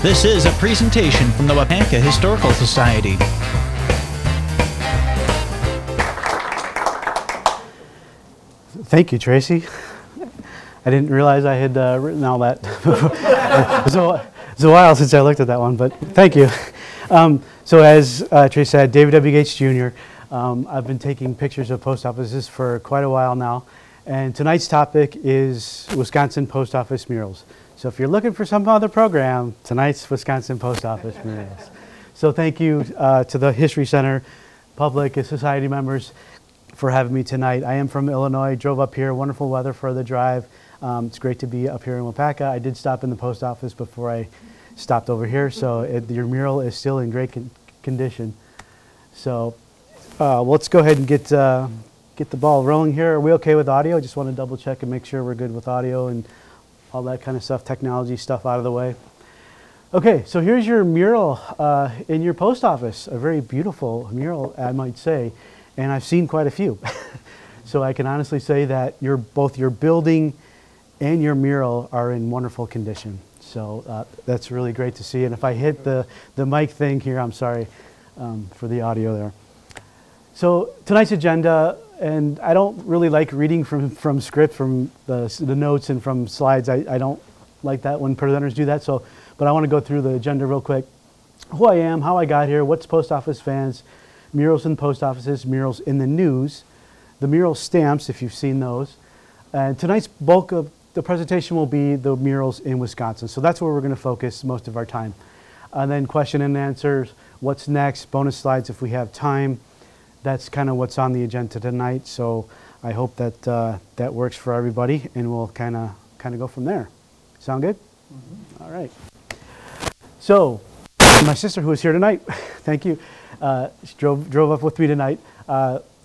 This is a presentation from the Waupaca Historical Society. Thank you, Tracy. I didn't realize I had written all that. It's a while since I looked at that one, but thank you. So as Tracy said, David W. Gates Jr. I've been taking pictures of post offices for quite a while now, and tonight's topic is Wisconsin Post Office murals. So if you're looking for some other program, tonight's Wisconsin Post Office murals. So thank you to the History Center, public and society members for having me tonight. I am from Illinois, drove up here, wonderful weather for the drive. It's great to be up here in Waupaca. I did stop in the post office before I stopped over here, so your mural is still in great condition. So let's go ahead and get the ball rolling here. Are we okay with audio? Just want to double check and make sure we're good with audio and all that kind of stuff, technology stuff out of the way. Okay, so here's your mural in your post office, a very beautiful mural, I might say, and I've seen quite a few. So I can honestly say that both your building and your mural are in wonderful condition. So that's really great to see. And if I hit the mic thing here, I'm sorry for the audio there. So tonight's agenda, and I don't really like reading from script, from the notes and from slides. I don't like that when presenters do that. So, but I want to go through the agenda real quick. Who I am, how I got here, what's post office fans, murals in post offices, murals in the news, the mural stamps, if you've seen those. And tonight's bulk of the presentation will be the murals in Wisconsin. So that's where we're going to focus most of our time. And then question and answers, what's next, bonus slides if we have time. That's kind of what's on the agenda tonight. So I hope that that works for everybody, and we'll kind of go from there. Sound good? Mm-hmm. All right. So my sister, who is here tonight, thank you, she drove up with me tonight.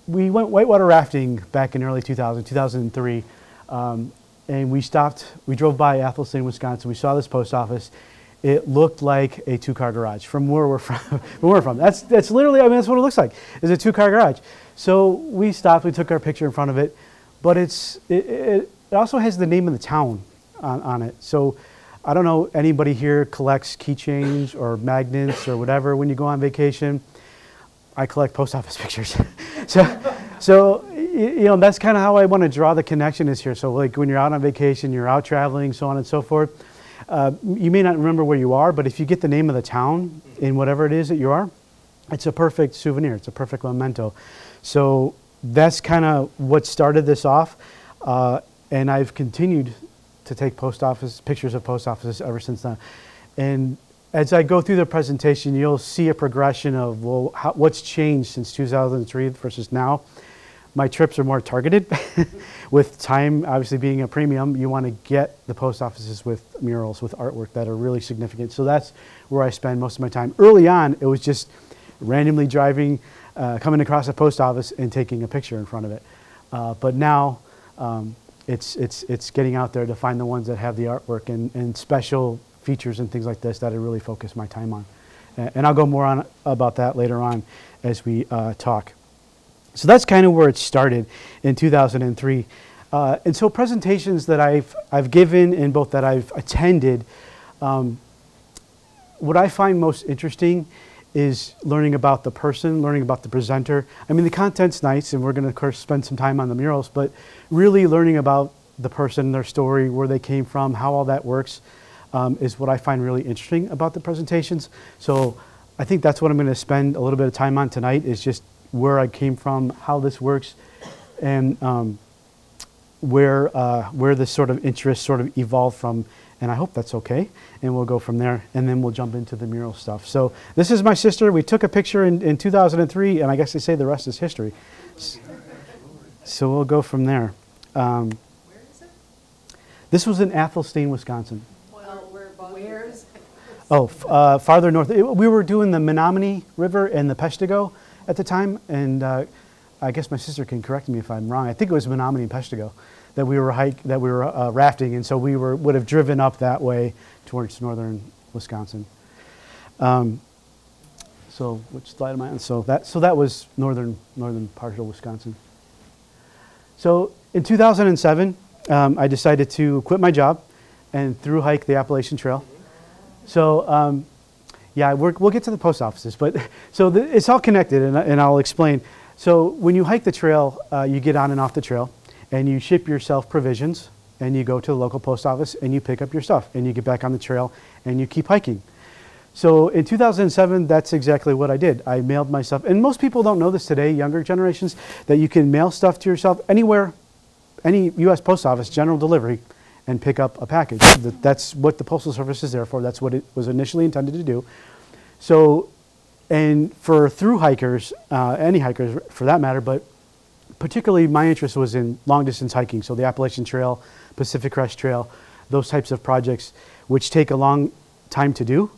We went whitewater rafting back in early 2003. And we drove by Athelstan, Wisconsin. We saw this post office. It looked like a two-car garage from where we're from. That's literally, I mean, that's what it looks like, is a two-car garage. So we stopped, we took our picture in front of it, but it also has the name of the town on it. So I don't know, anybody here collects keychains or magnets or whatever when you go on vacation? I collect post office pictures. So you know, that's kind of how I want to draw the connection is here. So like when you're out on vacation, you're out traveling, so on and so forth. You may not remember where you are, but if you get the name of the town in whatever it is that you are, it's a perfect souvenir. It's a perfect memento. So that's kind of what started this off. And I've continued to take pictures of post offices ever since then. And as I go through the presentation, you'll see a progression of, well, what's changed since 2003 versus now. My trips are more targeted. With time obviously being a premium, you want to get the post offices with murals, with artwork that are really significant. So that's where I spend most of my time. Early on, it was just randomly driving, coming across a post office and taking a picture in front of it. But now it's getting out there to find the ones that have the artwork and special features and things like this that I really focus my time on. And I'll go more on about that later on as we talk. So that's kind of where it started in 2003. And so presentations that I've given and both that I've attended, what I find most interesting is learning about the person, learning about the presenter. I mean, the content's nice, and we're going to, of course, spend some time on the murals, but really learning about the person, their story, where they came from, how all that works, is what I find really interesting about the presentations. So I think that's what I'm going to spend a little bit of time on tonight, is just where I came from, how this works, and where this sort of interest sort of evolved from, and I hope that's okay, and we'll go from there, and then we'll jump into the mural stuff. So this is my sister. We took a picture in 2003, and I guess they say the rest is history. So we'll go from there. Where is it? This was in Athelstan, Wisconsin. Well, where is it? Oh, farther north. We were doing the Menominee River and the Peshtigo at the time, and I guess my sister can correct me if I'm wrong. I think it was Menominee and Peshtigo that we were rafting, and so we would have driven up that way towards northern Wisconsin. So which slide am I on? So that was northern part of Wisconsin. So in 2007, I decided to quit my job and through hike the Appalachian Trail. So yeah, we'll get to the post offices, but so it's all connected, and I'll explain. So when you hike the trail, you get on and off the trail, and you ship yourself provisions, and you go to the local post office, and you pick up your stuff, and you get back on the trail, and you keep hiking. So in 2007, that's exactly what I did. I mailed my stuff, and most people don't know this today, younger generations, that you can mail stuff to yourself anywhere, any U.S. post office, general delivery, and pick up a package. That's what the Postal Service is there for. That's what it was initially intended to do. So, and for through hikers, any hikers for that matter, but particularly my interest was in long distance hiking. So the Appalachian Trail, Pacific Crest Trail, those types of projects, which take a long time to do,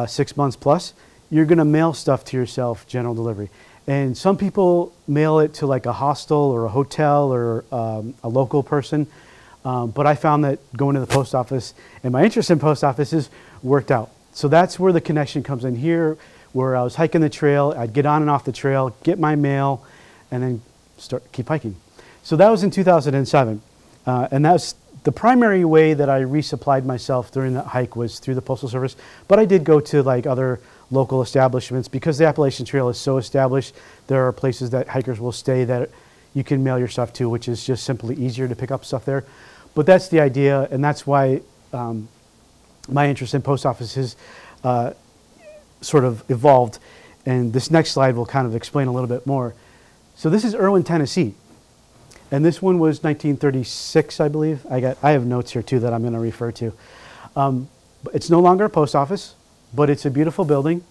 6 months plus. You're gonna mail stuff to yourself, general delivery. And some people mail it to like a hostel or a hotel or a local person. But I found that going to the post office and my interest in post offices worked out. So that's where the connection comes in here, where I was hiking the trail, I'd get on and off the trail, get my mail, and then keep hiking. So that was in 2007. And that's the primary way that I resupplied myself during that hike was through the Postal Service. But I did go to like other local establishments because the Appalachian Trail is so established. There are places that hikers will stay that you can mail your stuff to, which is just simply easier to pick up stuff there. But that's the idea, and that's why my interest in post offices sort of evolved. And this next slide will kind of explain a little bit more. So this is Erwin, Tennessee. And this one was 1936, I believe. I have notes here too that I'm going to refer to. It's no longer a post office, but it's a beautiful building.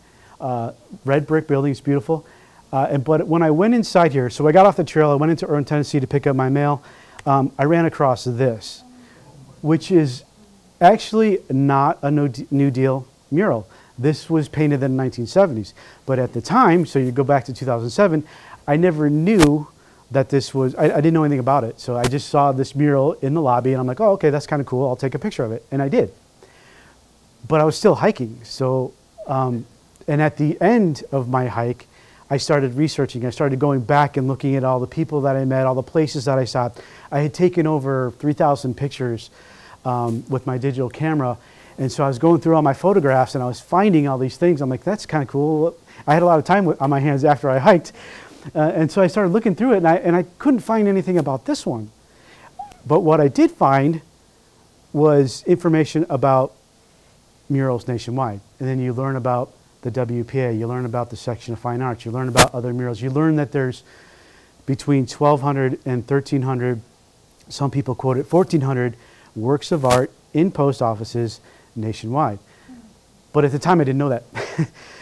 Red brick building, it's beautiful. But when I went inside here, so I got off the trail, I went into Erwin, Tennessee to pick up my mail. I ran across this, which is actually not a New Deal mural. This was painted in the 1970s. But at the time, so you go back to 2007, I never knew that this was, I didn't know anything about it. So I just saw this mural in the lobby and I'm like, oh, okay, that's kind of cool. I'll take a picture of it. And I did. But I was still hiking. So, and at the end of my hike, I started researching. I started going back and looking at all the people that I met, all the places that I saw. I had taken over 3,000 pictures with my digital camera. And so I was going through all my photographs and I was finding all these things. I'm like, that's kind of cool. I had a lot of time on my hands after I hiked. And so I started looking through it and I couldn't find anything about this one. But what I did find was information about murals nationwide. And then you learn about the WPA, you learn about the Section of Fine Arts, you learn about other murals. You learn that there's between 1,200 and 1,300, some people quote it 1,400 works of art in post offices nationwide. But at the time I didn't know that.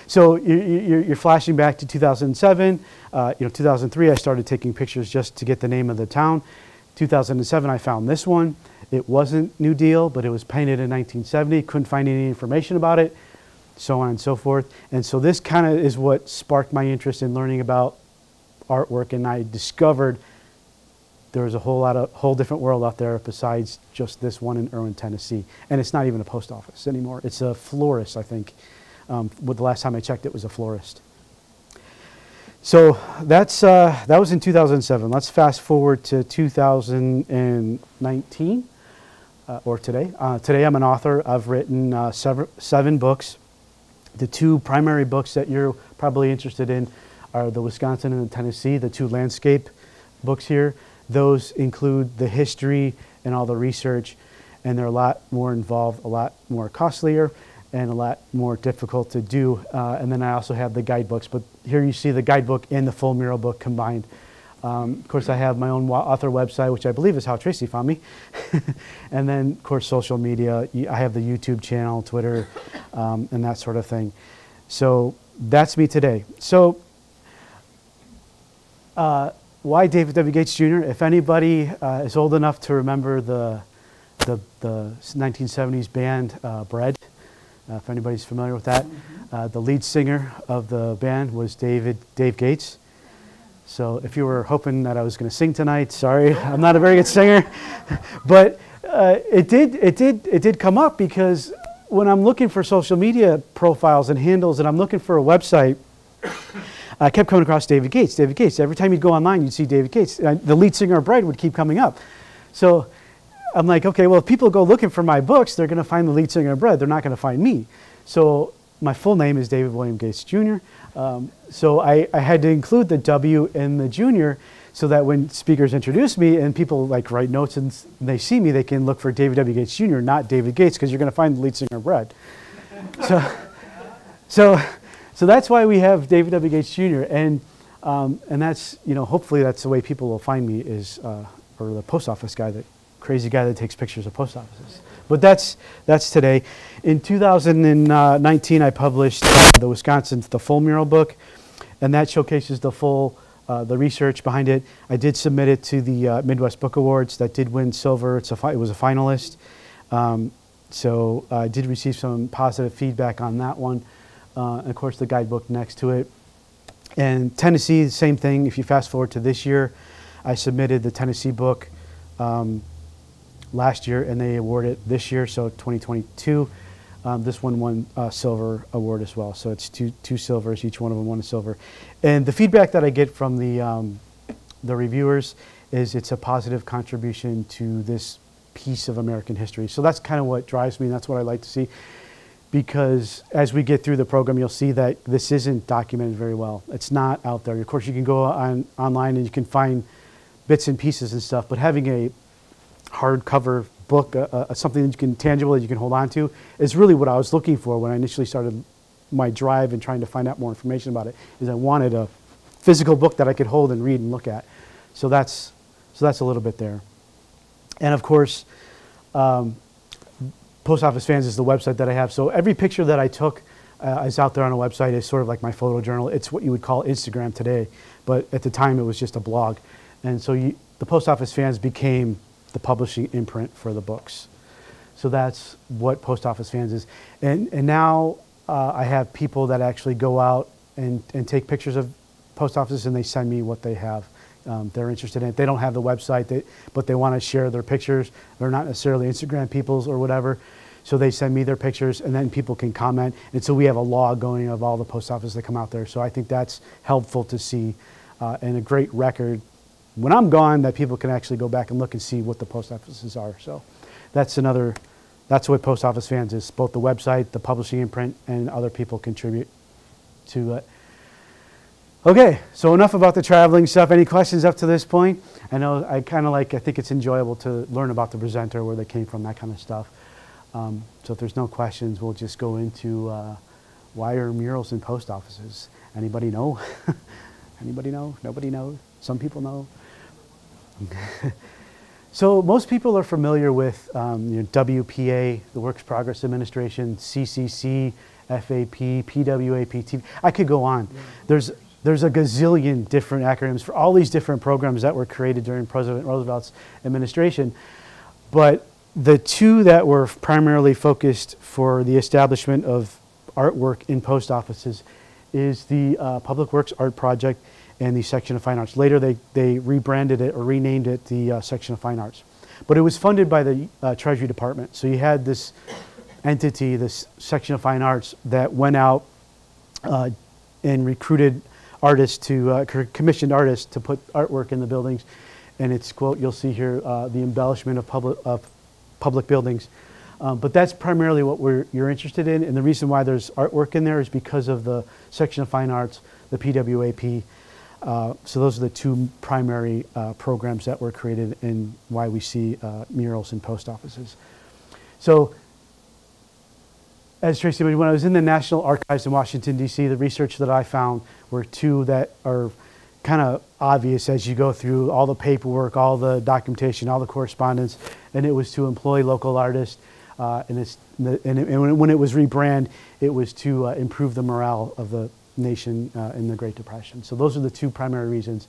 So you're flashing back to 2007, 2003 I started taking pictures just to get the name of the town. 2007 I found this one. It wasn't New Deal, but it was painted in 1970. Couldn't find any information about it, so on and so forth. And so this kind of is what sparked my interest in learning about artwork, and I discovered there was a whole different world out there besides just this one in Erwin, Tennessee. And it's not even a post office anymore. It's a florist, I think. The last time I checked, it was a florist. So that was in 2007. Let's fast forward to 2019, or today. Today I'm an author. I've written 7 books. The 2 primary books that you're probably interested in are the Wisconsin and the Tennessee, the 2 landscape books here. Those include the history and all the research, and they're a lot more involved, a lot more costlier, and a lot more difficult to do. And then I also have the guidebooks, but here you see the guidebook and the full mural book combined. Of course, I have my own author website, which I believe is how Tracy found me. And then, of course, social media. I have the YouTube channel, Twitter, and that sort of thing. So that's me today. So why David W. Gates Jr.? If anybody is old enough to remember the 1970s band Bread, if anybody's familiar with that, the lead singer of the band was Dave Gates. So if you were hoping that I was going to sing tonight, sorry, I'm not a very good singer. But it did come up because when I'm looking for social media profiles and handles and I'm looking for a website, I kept coming across David Gates, David Gates. Every time you'd go online, you'd see David Gates. The lead singer of Bread would keep coming up. So I'm like, okay, well, if people go looking for my books, they're going to find the lead singer of Bread. They're not going to find me. So my full name is David William Gates Jr. So I had to include the W in the junior so that when speakers introduce me and people like write notes and they see me, they can look for David W. Gates Jr., not David Gates, because you're going to find the lead singer of Red. So that's why we have David W. Gates Jr. And that's, you know, hopefully that's the way people will find me is, or the post office guy, the crazy guy that takes pictures of post offices. But that's today. In 2019, I published the full mural book, and that showcases the full, the research behind it. I did submit it to the Midwest Book Awards. That did win silver. It was a finalist. So I did receive some positive feedback on that one. And of course, the guidebook next to it. And Tennessee, the same thing. If you fast forward to this year, I submitted the Tennessee book last year, and they awarded it this year, so 2022. This one won a silver award as well, so it's two silvers. Each one of them won a silver. And the feedback that I get from the reviewers is it's a positive contribution to this piece of American history. So that's kind of what drives me, and that's what I like to see. Because as we get through the program, you'll see that this isn't documented very well. It's not out there. Of course, you can go online and you can find bits and pieces and stuff, but having a hardcover book, something that you can tangible that you can hold on to, is really what I was looking for when I initially started my drive and trying to find out more information about it. Is I wanted a physical book that I could hold and read and look at. So that's a little bit there. And of course, Post Office Fans is the website that I have. So every picture that I took is out there on a website. It's sort of like my photo journal. It's what you would call Instagram today, but at the time it was just a blog. And so the Post Office Fans became the publishing imprint for the books. So that's what Post Office Fans is. And now I have people that actually go out and take pictures of post offices, and they send me what they have. They're interested in it. They don't have the website, but they want to share their pictures. They're not necessarily Instagram peoples or whatever. So they send me their pictures, and then people can comment. And so we have a log going of all the post offices that come out there. So I think that's helpful to see, and a great record when I'm gone, that people can actually go back and look and see what the post offices are. So that's what Post Office Fans is, both the website, the publishing imprint, and other people contribute to it. Okay, so enough about the traveling stuff. Any questions up to this point? I know I think it's enjoyable to learn about the presenter, where they came from, that kind of stuff. So if there's no questions, we'll just go into why are murals in post offices? Anybody know? Anybody know? Nobody knows? Some people know. So most people are familiar with WPA, the Works Progress Administration, CCC, FAP, PWAP. I could go on. Yeah. There's a gazillion different acronyms for all these different programs that were created during President Roosevelt's administration. But the two that were primarily focused for the establishment of artwork in post offices is the Public Works Art Project and the Section of Fine Arts. Later they rebranded it or renamed it the Section of Fine Arts. But it was funded by the Treasury Department. So you had this entity, this Section of Fine Arts, that went out and recruited artists commissioned artists to put artwork in the buildings. And it's, quote, you'll see here, the embellishment of public buildings. But that's primarily what you're interested in. And the reason why there's artwork in there is because of the Section of Fine Arts, the PWAP. So those are the two primary programs that were created and why we see murals in post offices. So as Tracy said, when I was in the National Archives in Washington, D.C., the research that I found were two that are kind of obvious as you go through all the paperwork, all the documentation, all the correspondence, and it was to employ local artists. And when it was rebranded, it was to improve the morale of the nation in the Great Depression. So those are the two primary reasons.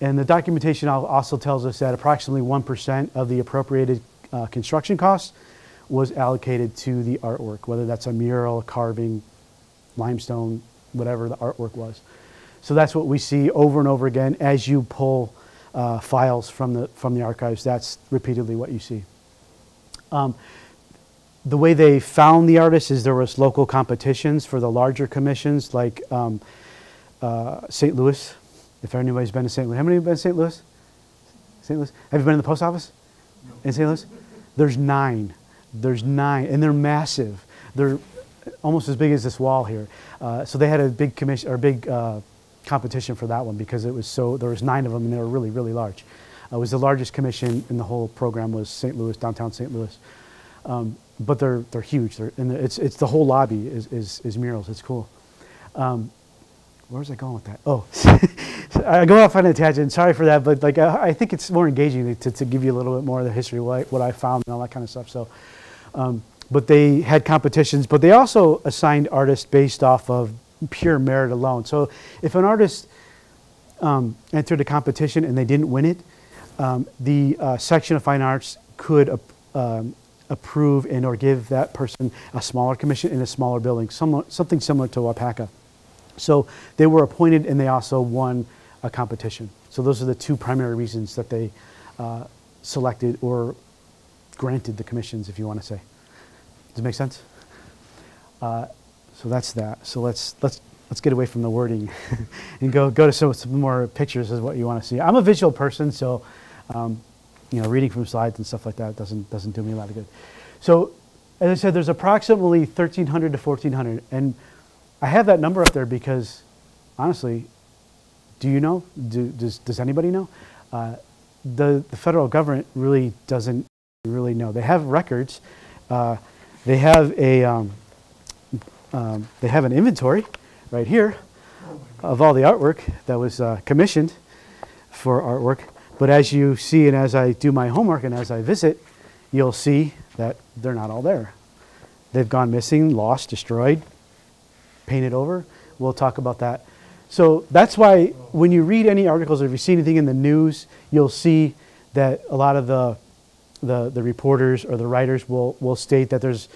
And the documentation also tells us that approximately 1% of the appropriated construction costs was allocated to the artwork, whether that's a mural, a carving, limestone, whatever the artwork was. So that's what we see over and over again as you pull files from the archives. That's repeatedly what you see. The way they found the artists is there was local competitions for the larger commissions, like St. Louis. If anybody's been to St. Louis, how many have been to St. Louis? St. Louis. Have you been in the post office in St. Louis? There's 9. There's 9, and they're massive. almost as big as this wall here. So they had a big commission or big competition for that one because it was there was 9 of them and they were really, really large. It was the largest commission in the whole program was St. Louis, downtown St. Louis. But they're huge. And it's the whole lobby is murals. It's cool. Where was I going with that? Oh, I go off on a tangent. Sorry for that, but like I think it's more engaging to give you a little bit more of the history, what I found and all that kind of stuff. So, but they had competitions, but they also assigned artists based off of pure merit alone. So if an artist entered a competition and they didn't win it, the section of fine arts could approve and or give that person a smaller commission in a smaller building, something similar to Waupaca. So they were appointed and they also won a competition. So those are the 2 primary reasons that they selected or granted the commissions, if you want to say. Does it make sense? So that's that. So let's get away from the wording and go to some more pictures is what you want to see. I'm a visual person, so reading from slides and stuff like that doesn't do me a lot of good. So as I said, there's approximately 1,300 to 1,400, and I have that number up there because, honestly, do you know? Does anybody know? The federal government really doesn't really know. They have records. They have an inventory right here of all the artwork that was commissioned for artwork. But as you see, and as I do my homework and as I visit, you'll see that they're not all there. They've gone missing, lost, destroyed, painted over. We'll talk about that. So that's why when you read any articles or if you see anything in the news, you'll see that a lot of the reporters or the writers will state that there's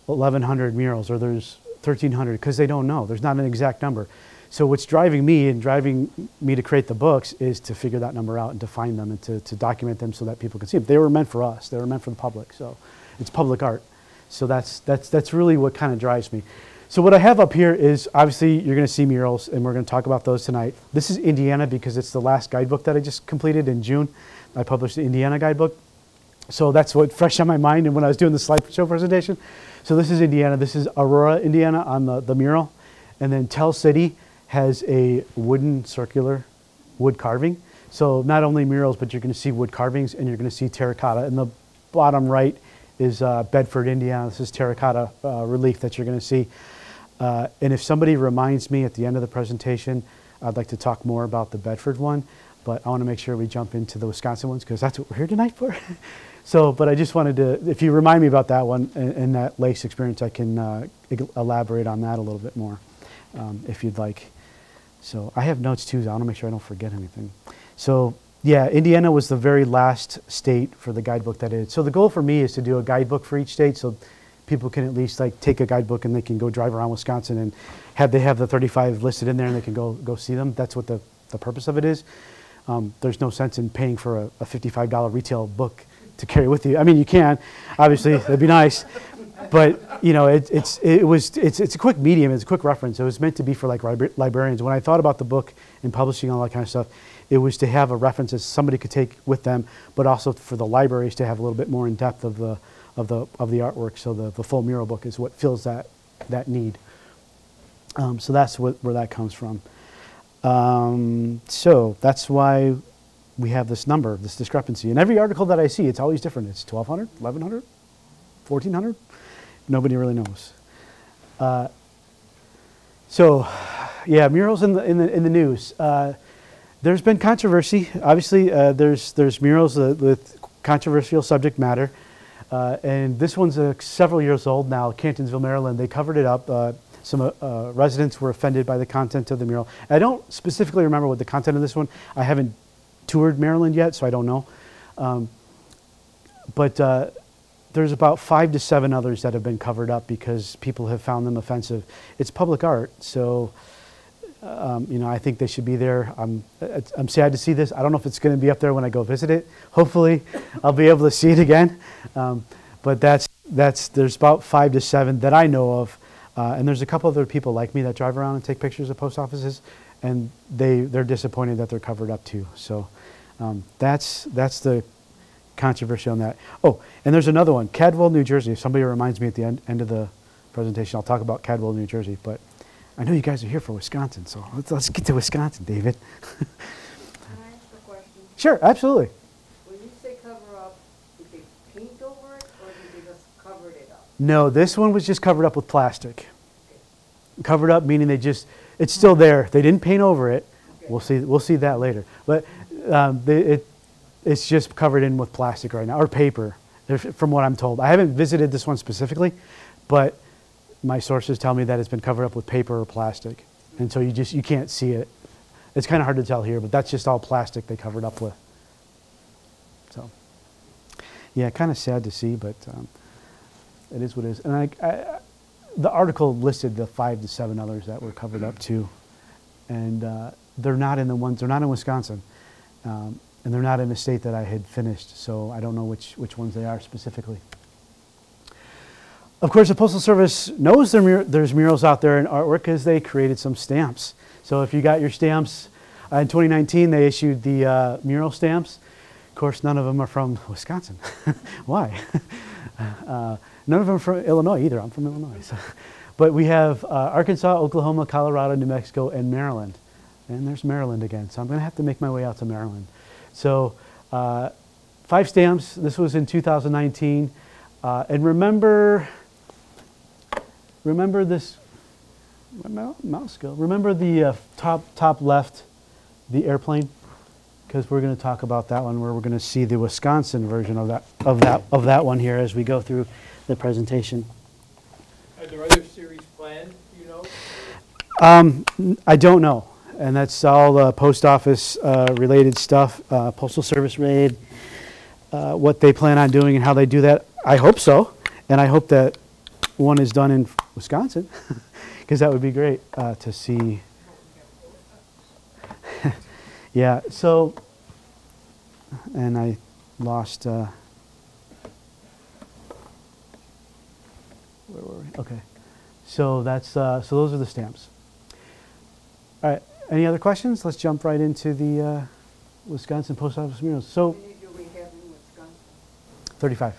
1,100 murals or there's 1,300 because they don't know. There's not an exact number. So what's driving me to create the books is to figure that number out and to find them and to document them so that people can see them. They were meant for us. They were meant for the public. So it's public art. So that's really what kind of drives me. So what I have up here is, obviously, you're going to see murals, and we're going to talk about those tonight. This is Indiana because it's the last guidebook that I just completed in June. I published the Indiana guidebook. So that's what fresh on my mind and when I was doing the slideshow presentation. So this is Indiana. This is Aurora, Indiana on the mural. And then Tell City has a wooden circular wood carving. So not only murals, but you're going to see wood carvings and you're going to see terracotta. In the bottom right is Bedford, Indiana. This is terracotta relief that you're going to see. And if somebody reminds me at the end of the presentation, I'd like to talk more about the Bedford one, but I want to make sure we jump into the Wisconsin ones because that's what we're here tonight for. So, but I just wanted to, if you remind me about that one and that lace experience, I can elaborate on that a little bit more if you'd like. So I have notes too, so I want to make sure I don't forget anything. So yeah, Indiana was the very last state for the guidebook that is. So the goal for me is to do a guidebook for each state so people can at least like take a guidebook and they can go drive around Wisconsin and they have the 35 listed in there and they can go see them. That's what the purpose of it is. There's no sense in paying for a $55 retail book to carry with you. I mean, you can, obviously, that'd be nice, but you know, it's a quick medium, it's a quick reference. It was meant to be for like librarians. When I thought about the book and publishing all that kind of stuff, it was to have a reference that somebody could take with them, but also for the libraries to have a little bit more in depth of the artwork. So the full mural book is what fills that need. So that's where that comes from. So that's why we have this number, this discrepancy. In every article that I see, it's always different. It's 1,200, 1,100, 1,400. Nobody really knows. So, yeah, murals in the news. There's been controversy. Obviously, there's murals with controversial subject matter. And this one's several years old now, Cantonsville, Maryland. They covered it up. Some residents were offended by the content of the mural. I don't specifically remember what the content of this one. I haven't toured Maryland yet, so I don't know. But there's about 5 to 7 others that have been covered up because people have found them offensive. It's public art, so you know, I think they should be there. I'm sad to see this. I don't know if it's going to be up there when I go visit it. Hopefully, I'll be able to see it again. But there's about 5 to 7 that I know of. And there's a couple other people like me that drive around and take pictures of post offices, and they're disappointed that they're covered up too. So that's the controversy on that. Oh, and there's another one, Cadwell, New Jersey. If somebody reminds me at the end of the presentation, I'll talk about Cadwell, New Jersey, but I know you guys are here for Wisconsin, so let's get to Wisconsin, David. Can I ask a question? Sure, absolutely. When you say cover up, did they paint over it or did they just cover it up? No, this one was just covered up with plastic. Covered up meaning it's still there. They didn't paint over it. Okay. We'll see that later. But it's just covered in with plastic right now, or paper, from what I'm told. I haven't visited this one specifically, but my sources tell me that it's been covered up with paper or plastic. And so you can't see it. It's kind of hard to tell here, but that's just all plastic they covered up with. So, yeah, kind of sad to see, but it is what it is. And the article listed the 5 to 7 others that were covered up too. And they're not in Wisconsin. And they're not in a state that I had finished, so I don't know which ones they are specifically. Of course, the Postal Service knows there's murals out there in artwork because they created some stamps. So if you got your stamps, in 2019 they issued the Mural Stamps. Of course, none of them are from Wisconsin. Why? None of them are from Illinois either. I'm from Illinois. So. But we have Arkansas, Oklahoma, Colorado, New Mexico, and Maryland. And there's Maryland again, so I'm going to have to make my way out to Maryland. So 5 stamps. This was in 2019. And remember this, mouse go. Remember the top left, the airplane? Because we're going to talk about that one, where we're going to see the Wisconsin version of that one here as we go through the presentation. Are there other series planned, do you know? I don't know, and that's all post office related stuff, Postal Service raid, what they plan on doing and how they do that. I hope so, and I hope that one is done in Wisconsin, because that would be great to see. Yeah, so, and I lost, where were we? Okay, so so those are the stamps. All right, any other questions? Let's jump right into the Wisconsin Post Office murals. So, How many do we have in Wisconsin? 35.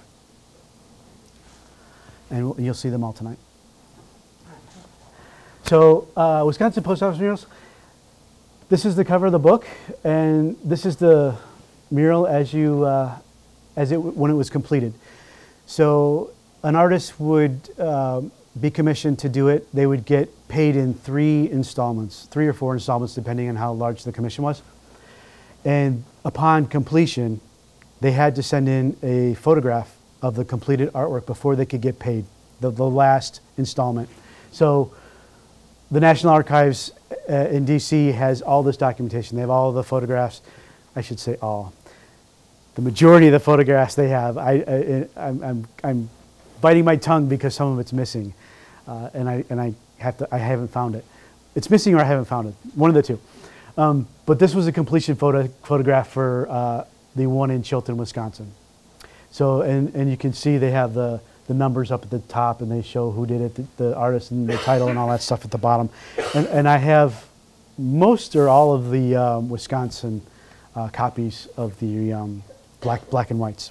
And you'll see them all tonight. So, Wisconsin Post Office murals. This is the cover of the book, and this is the mural when it was completed. So, an artist would be commissioned to do it. They would get paid in 3 installments, 3 or 4 installments, depending on how large the commission was. And upon completion, they had to send in a photograph of the completed artwork before they could get paid, the last installment. So the National Archives in DC has all this documentation. They have all the photographs. I should say all. The majority of the photographs they have. I'm biting my tongue because some of it's missing, and I haven't found it. It's missing or I haven't found it. One of the two. But this was a completion photograph for the one in Chilton, Wisconsin. So and you can see they have the numbers up at the top, and they show who did it, the artist and the title and all that stuff at the bottom. And I have most or all of the Wisconsin copies of the black and whites.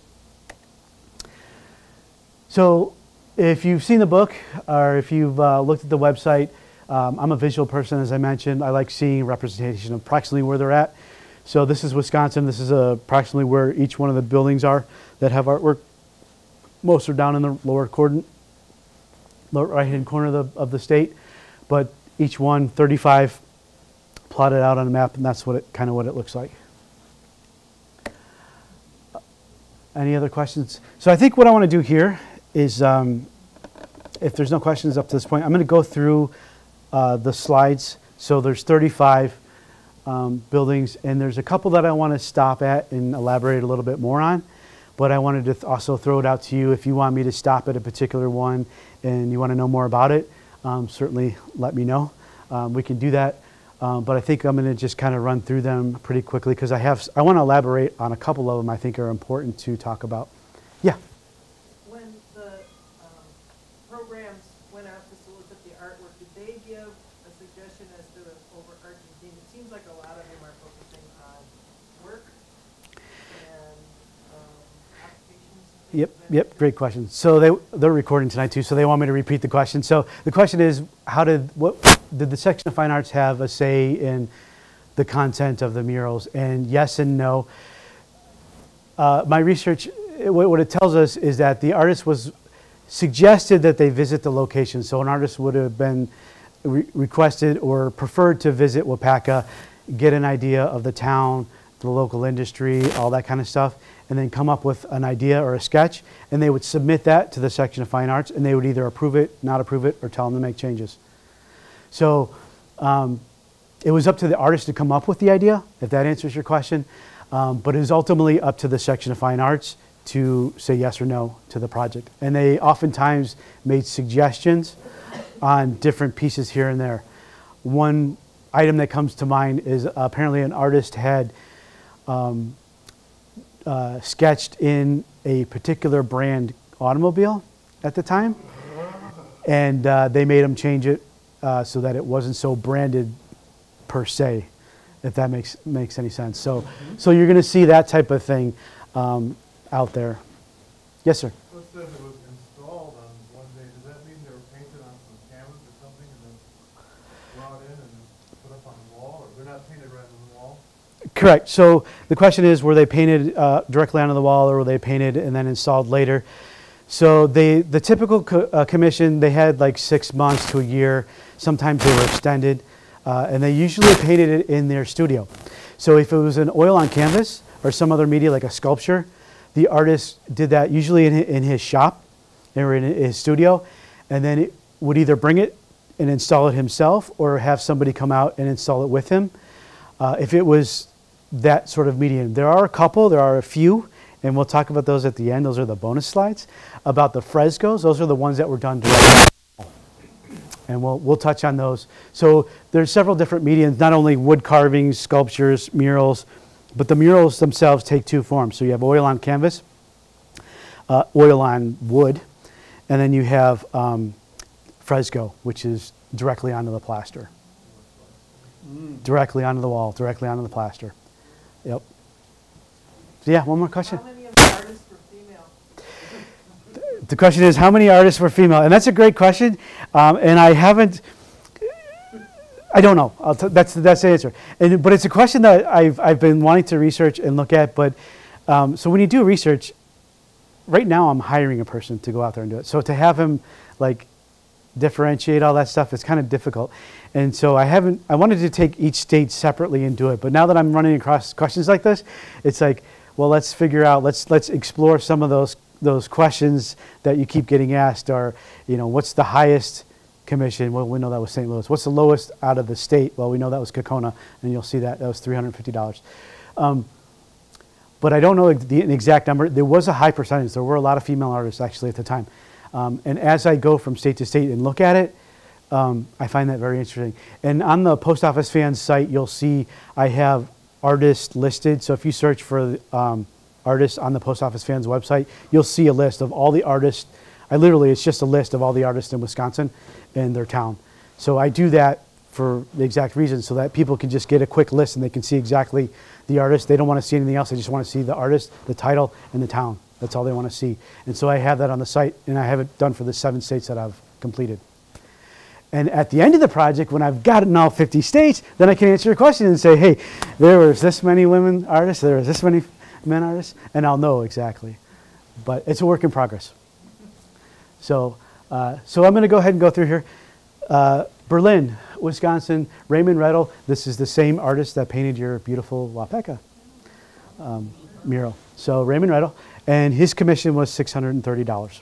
So if you've seen the book or if you've looked at the website, I'm a visual person, as I mentioned. I like seeing representation of approximately where they're at. So this is Wisconsin. This is approximately where each one of the buildings are that have artwork. Most are down in the lower right-hand corner of the state, but each one 35 plotted out on a map, and that's kind of what it looks like. Any other questions? So I think what I want to do here is, if there's no questions up to this point, I'm going to go through the slides. So there's 35 buildings, and there's a couple that I want to stop at and elaborate a little bit more on. But I wanted to also throw it out to you. If you want me to stop at a particular one and you want to know more about it, certainly let me know. We can do that. But I think I'm going to just kind of run through them pretty quickly because I want to elaborate on a couple of them I think are important to talk about. Yeah? When the programs went out to solicit the artwork, did they give a suggestion as to the overarching theme? It seems like a lot of them are focusing on work and occupations, Yep, great question. So they're recording tonight too, so they want me to repeat the question. So the question is, did the section of fine arts have a say in the content of the murals? And yes and no. My research, what it tells us is that the artist was suggested that they visit the location. So an artist would have been requested or preferred to visit Waupaca, get an idea of the town, the local industry, all that kind of stuff, and then come up with an idea or a sketch, and they would submit that to the section of fine arts, and they would either approve it, not approve it, or tell them to make changes. So it was up to the artist to come up with the idea, if that answers your question, but it was ultimately up to the section of fine arts to say yes or no to the project. And they oftentimes made suggestions on different pieces here and there. One item that comes to mind is apparently an artist had sketched in a particular brand automobile at the time, and they made him change it so that it wasn't so branded per se, if that makes any sense. So you're going to see that type of thing out there. Yes, sir. It says it was installed on one day. Does that mean they were painted on some canvas or something and then brought in and put up on the wall, or they're not painted right on the wall? Correct. So the question is, were they painted directly onto the wall, or were they painted and then installed later? So the typical commission, they had like 6 months to a year. Sometimes they were extended, and they usually painted it in their studio. So if it was an oil on canvas or some other media like a sculpture, the artist did that usually in his shop or in his studio, and then it would either bring it and install it himself or have somebody come out and install it with him. If it was that sort of medium. There are a few, and we'll talk about those at the end. Those are the bonus slides about the frescoes. Those are the ones that were done directly, and we'll touch on those. So there's several different mediums, not only wood carvings, sculptures, murals, but the murals themselves take two forms. So you have oil on canvas, oil on wood, and then you have fresco, which is directly onto the plaster. Directly onto the wall, directly onto the plaster. Yep. So yeah, one more question. How many of the artists were female? The question is, how many artists were female? And that's a great question. And I don't know. That's the answer. But it's a question that I've been wanting to research and look at. But so when you do research, right now I'm hiring a person to go out there and do it. So to have him like differentiate all that stuff is kind of difficult. And so I wanted to take each state separately and do it. But now that I'm running across questions like this, it's like, well, let's figure out, let's explore some of those questions that you keep getting asked. Or, what's the highest commission? Well, we know that was St. Louis. What's the lowest out of the state? Well, we know that was Kokona, and you'll see that was $350. But I don't know the exact number. There was a high percentage. There were a lot of female artists actually at the time. And as I go from state to state and look at it, I find that very interesting. And on the Post Office Fans site, you'll see I have artists listed. So if you search for artists on the Post Office Fans website, you'll see a list of all the artists. It's just a list of all the artists in Wisconsin and their town. So I do that for the exact reason, so that people can just get a quick list and they can see exactly the artist. They don't want to see anything else. They just want to see the artist, the title, and the town. That's all they want to see. And so I have that on the site, and I have it done for the 7 states that I've completed. And at the end of the project, when I've got it in all 50 states, then I can answer your question and say, hey, there was this many women artists, there was this many men artists, and I'll know exactly. But it's a work in progress. So I'm going to go ahead and go through here. Berlin, Wisconsin, Raymond Rydell. This is the same artist that painted your beautiful Waupaca mural. So Raymond Rydell, and his commission was $630.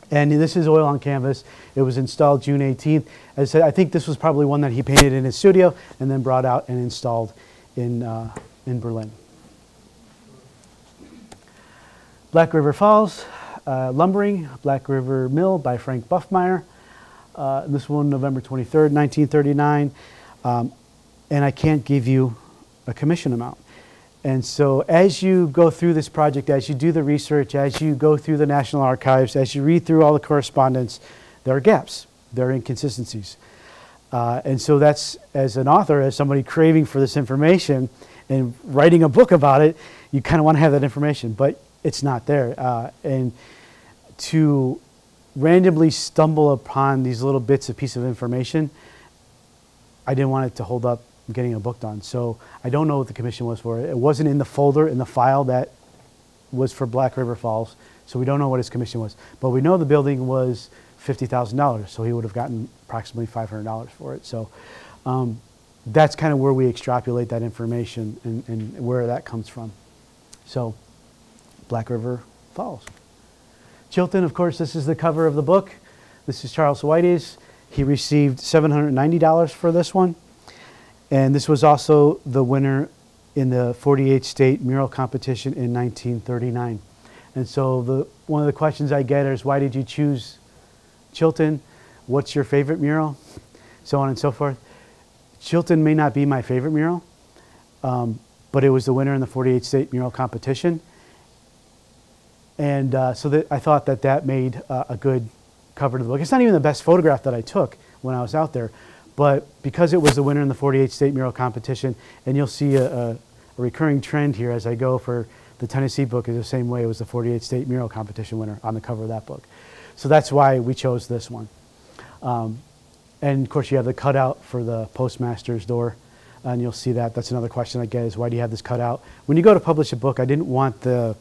And this is oil on canvas. It was installed June 18th. As I said, I think this was probably one that he painted in his studio and then brought out and installed in Berlin. Black River Falls, Lumbering, Black River Mill by Frank Buffmeyer. This one, November 23rd, 1939. And I can't give you a commission amount. And so as you go through this project, as you do the research, as you go through the National Archives, as you read through all the correspondence, there are gaps, there are inconsistencies. And so that's, as an author, as somebody craving for this information and writing a book about it, you kind of want to have that information. But it's not there. And to randomly stumble upon these little bits of piece of information, I didn't want it to hold up getting a book done. So I don't know what the commission was for. It wasn't in the folder, in the file that was for Black River Falls. So we don't know what his commission was. But we know the building was $50,000. So he would have gotten approximately $500 for it. So that's kind of where we extrapolate that information and where that comes from. So Black River Falls. Chilton, of course, this is the cover of the book. This is Charles Whitey's. He received $790 for this one. And this was also the winner in the 48 state mural competition in 1939. And so one of the questions I get is, why did you choose Chilton? What's your favorite mural? So on and so forth. Chilton may not be my favorite mural, but it was the winner in the 48 state mural competition. And so I thought that made a good cover to the book. It's not even the best photograph that I took when I was out there, but because it was the winner in the 48 state mural competition, and you'll see a recurring trend here as I go for the Tennessee book is the same way. It was the 48 state mural competition winner on the cover of that book. So that's why we chose this one. And of course you have the cutout for the postmaster's door, and you'll see that. That's another question I get is, why do you have this cutout? When you go to publish a book, I didn't want the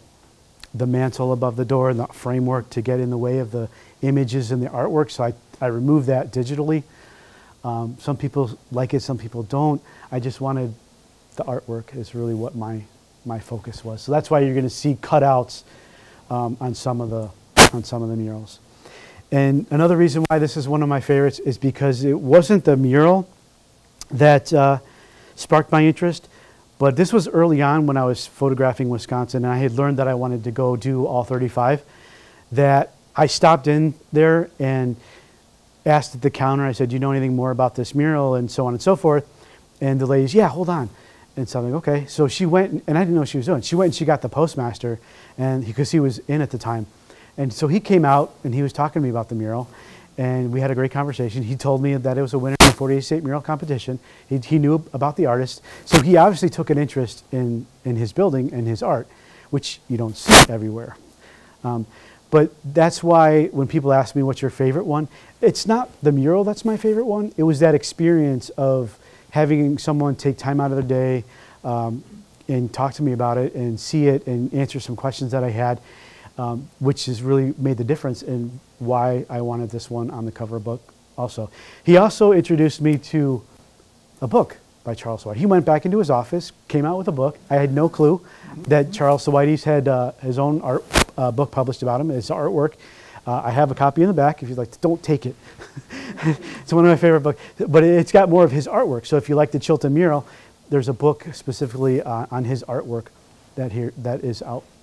mantle above the door and the framework to get in the way of the images and the artwork, so I removed that digitally. Some people like it, some people don't. I just wanted the artwork is really what my focus was. So that's why you're going to see cutouts on some of the murals. And another reason why this is one of my favorites is because it wasn't the mural that sparked my interest, but this was early on when I was photographing Wisconsin, and I had learned that I wanted to go do all 35, that I stopped in there and asked at the counter, I said, do you know anything more about this mural, and so on and so forth. And the ladies, yeah, hold on. And so I'm like, okay. So she went, and I didn't know what she was doing. She went and she got the postmaster, and because he was in at the time. And so he came out, and he was talking to me about the mural, and we had a great conversation. He told me that it was a winner in the 48 state mural competition. He knew about the artist. So he obviously took an interest in his building and his art, which you don't see everywhere. But that's why when people ask me what's your favorite one, it's not the mural that's my favorite one. It was that experience of having someone take time out of their day and talk to me about it and see it and answer some questions that I had, which has really made the difference in why I wanted this one on the cover of the book also. He also introduced me to a book by Charles Whitey. He went back into his office, came out with a book. I had no clue that Charles Whitey's had his own art book published about him, his artwork. I have a copy in the back if you'd like to. Don't take it. It's one of my favorite books, but it's got more of his artwork. So if you like the Chilton mural, there's a book specifically on his artwork that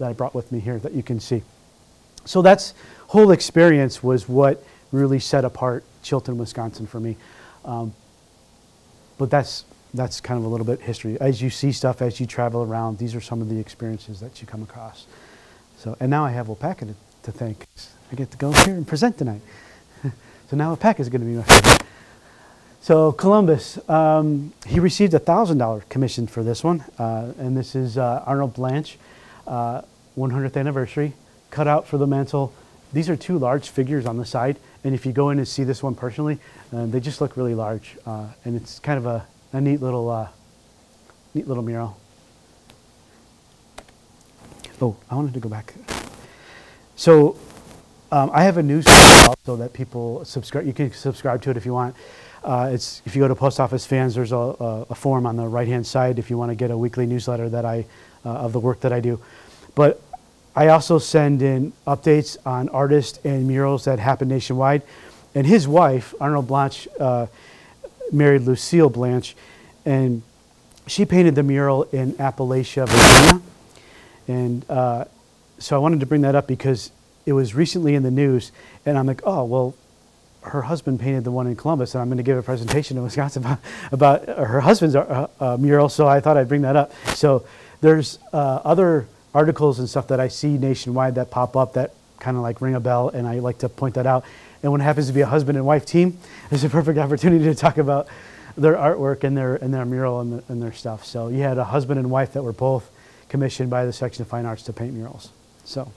I brought with me here that you can see. So that's whole experience was what really set apart Chilton, Wisconsin for me. But that's kind of a little bit history. As you see stuff, as you travel around, these are some of the experiences that you come across. So, and now I have Waupaca to thank. I get to go here and present tonight. So now Waupaca is going to be my favorite. So Columbus, he received a $1,000 commission for this one, and this is Arnold Blanche, 100th anniversary, cut out for the mantle. These are two large figures on the side, and if you go in and see this one personally, they just look really large, and it's kind of a neat little mural. Oh, I wanted to go back. So I have a newsletter also that people subscribe. You can subscribe to it if you want. If you go to Post Office Fans, there's a form on the right-hand side if you want to get a weekly newsletter that of the work that I do. But I also send in updates on artists and murals that happen nationwide. And his wife, Arnold Blanche, married Lucille Blanche, and she painted the mural in Appalachia, Virginia. And so I wanted to bring that up because it was recently in the news, and I'm like, oh, well, her husband painted the one in Columbus, and I'm going to give a presentation in Wisconsin about her husband's mural, so I thought I'd bring that up. So there's other articles and stuff that I see nationwide that pop up that kind of like ring a bell, and I like to point that out. And when it happens to be a husband and wife team, it's a perfect opportunity to talk about their artwork and their mural and their stuff. So you had a husband and wife that were both commissioned by the Section of Fine Arts to paint murals. So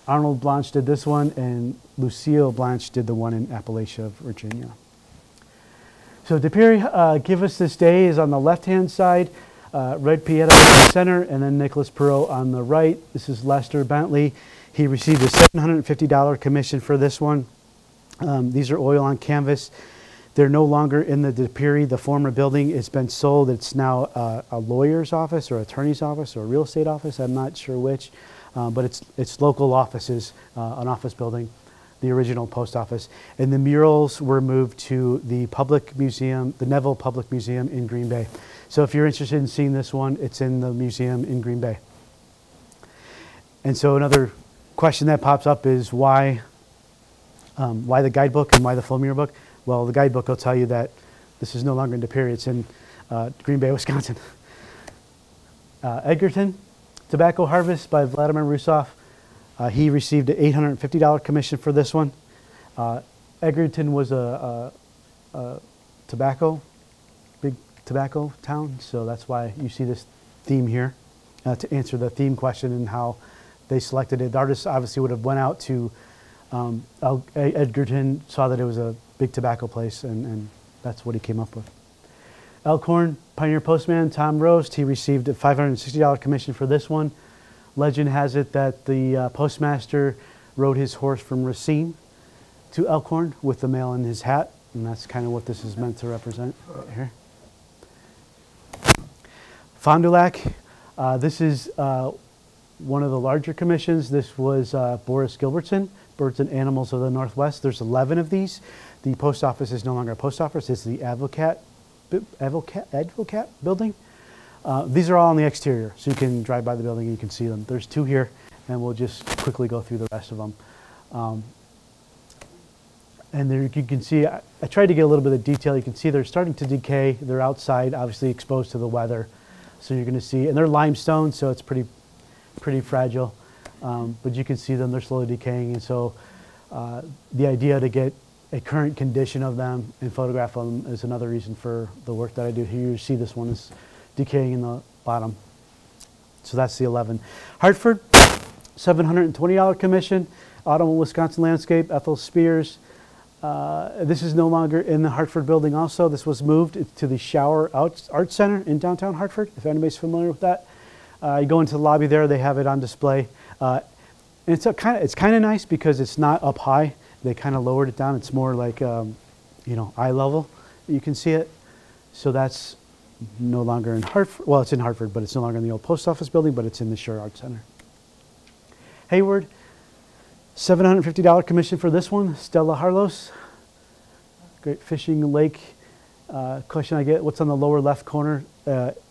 Arnold Blanche did this one, and Lucille Blanche did the one in Appalachia, Virginia. So De Pere, Give Us This Day is on the left-hand side, Red Pieta in the center, and then Nicholas Perot on the right. This is Lester Bentley. He received a $750 commission for this one. These are oil on canvas. They're no longer in the De Pere, the former building. It's been sold. It's now a lawyer's office or attorney's office or a real estate office. I'm not sure which, but it's local offices, an office building, the original post office. And the murals were moved to the public museum, the Neville Public Museum in Green Bay. So if you're interested in seeing this one, it's in the museum in Green Bay. And so another question that pops up is why the guidebook and why the full mural book? Well, the guidebook will tell you that this is no longer in De Pere, it's in Green Bay, Wisconsin. Edgerton, Tobacco Harvest by Vladimir Russoff. He received an $850 commission for this one. Edgerton was a big tobacco town, so that's why you see this theme here to answer the theme question and how they selected it. The artist obviously would have went out to Edgerton, saw that it was a big tobacco place, and that's what he came up with. Elkhorn, Pioneer Postman, Tom Roast, he received a $560 commission for this one. Legend has it that the postmaster rode his horse from Racine to Elkhorn with the mail in his hat, and that's kind of what this is meant to represent here. Fond du Lac, this is one of the larger commissions. This was Boris Gilbertson, Birds and Animals of the Northwest. There's 11 of these. The post office is no longer a post office, it's the Advocat building. These are all on the exterior, so you can drive by the building and you can see them. There's 2 here, and we'll just quickly go through the rest of them. And there you can see, I tried to get a little bit of detail. You can see they're starting to decay. They're outside, obviously exposed to the weather. So you're going to see, and they're limestone, so it's pretty fragile. But you can see them, they're slowly decaying. And so the idea to get a current condition of them and photograph them is another reason for the work that I do here. You see this one is decaying in the bottom. So that's the 11. Hartford, $720 commission. Autumn Wisconsin Landscape, Ethel Spears. This is no longer in the Hartford building also. This was moved to the Shower Art Center in downtown Hartford, if anybody's familiar with that. You go into the lobby there, they have it on display. And it's kind of nice because it's not up high. They kind of lowered it down. It's more like, you know, eye level. You can see it. So that's no longer in Hartford. Well, it's in Hartford, but it's no longer in the old post office building, but it's in the Shore Art Center. Hayward, $750 commission for this one. Stella Harlos, great fishing lake. Question I get, what's on the lower left corner?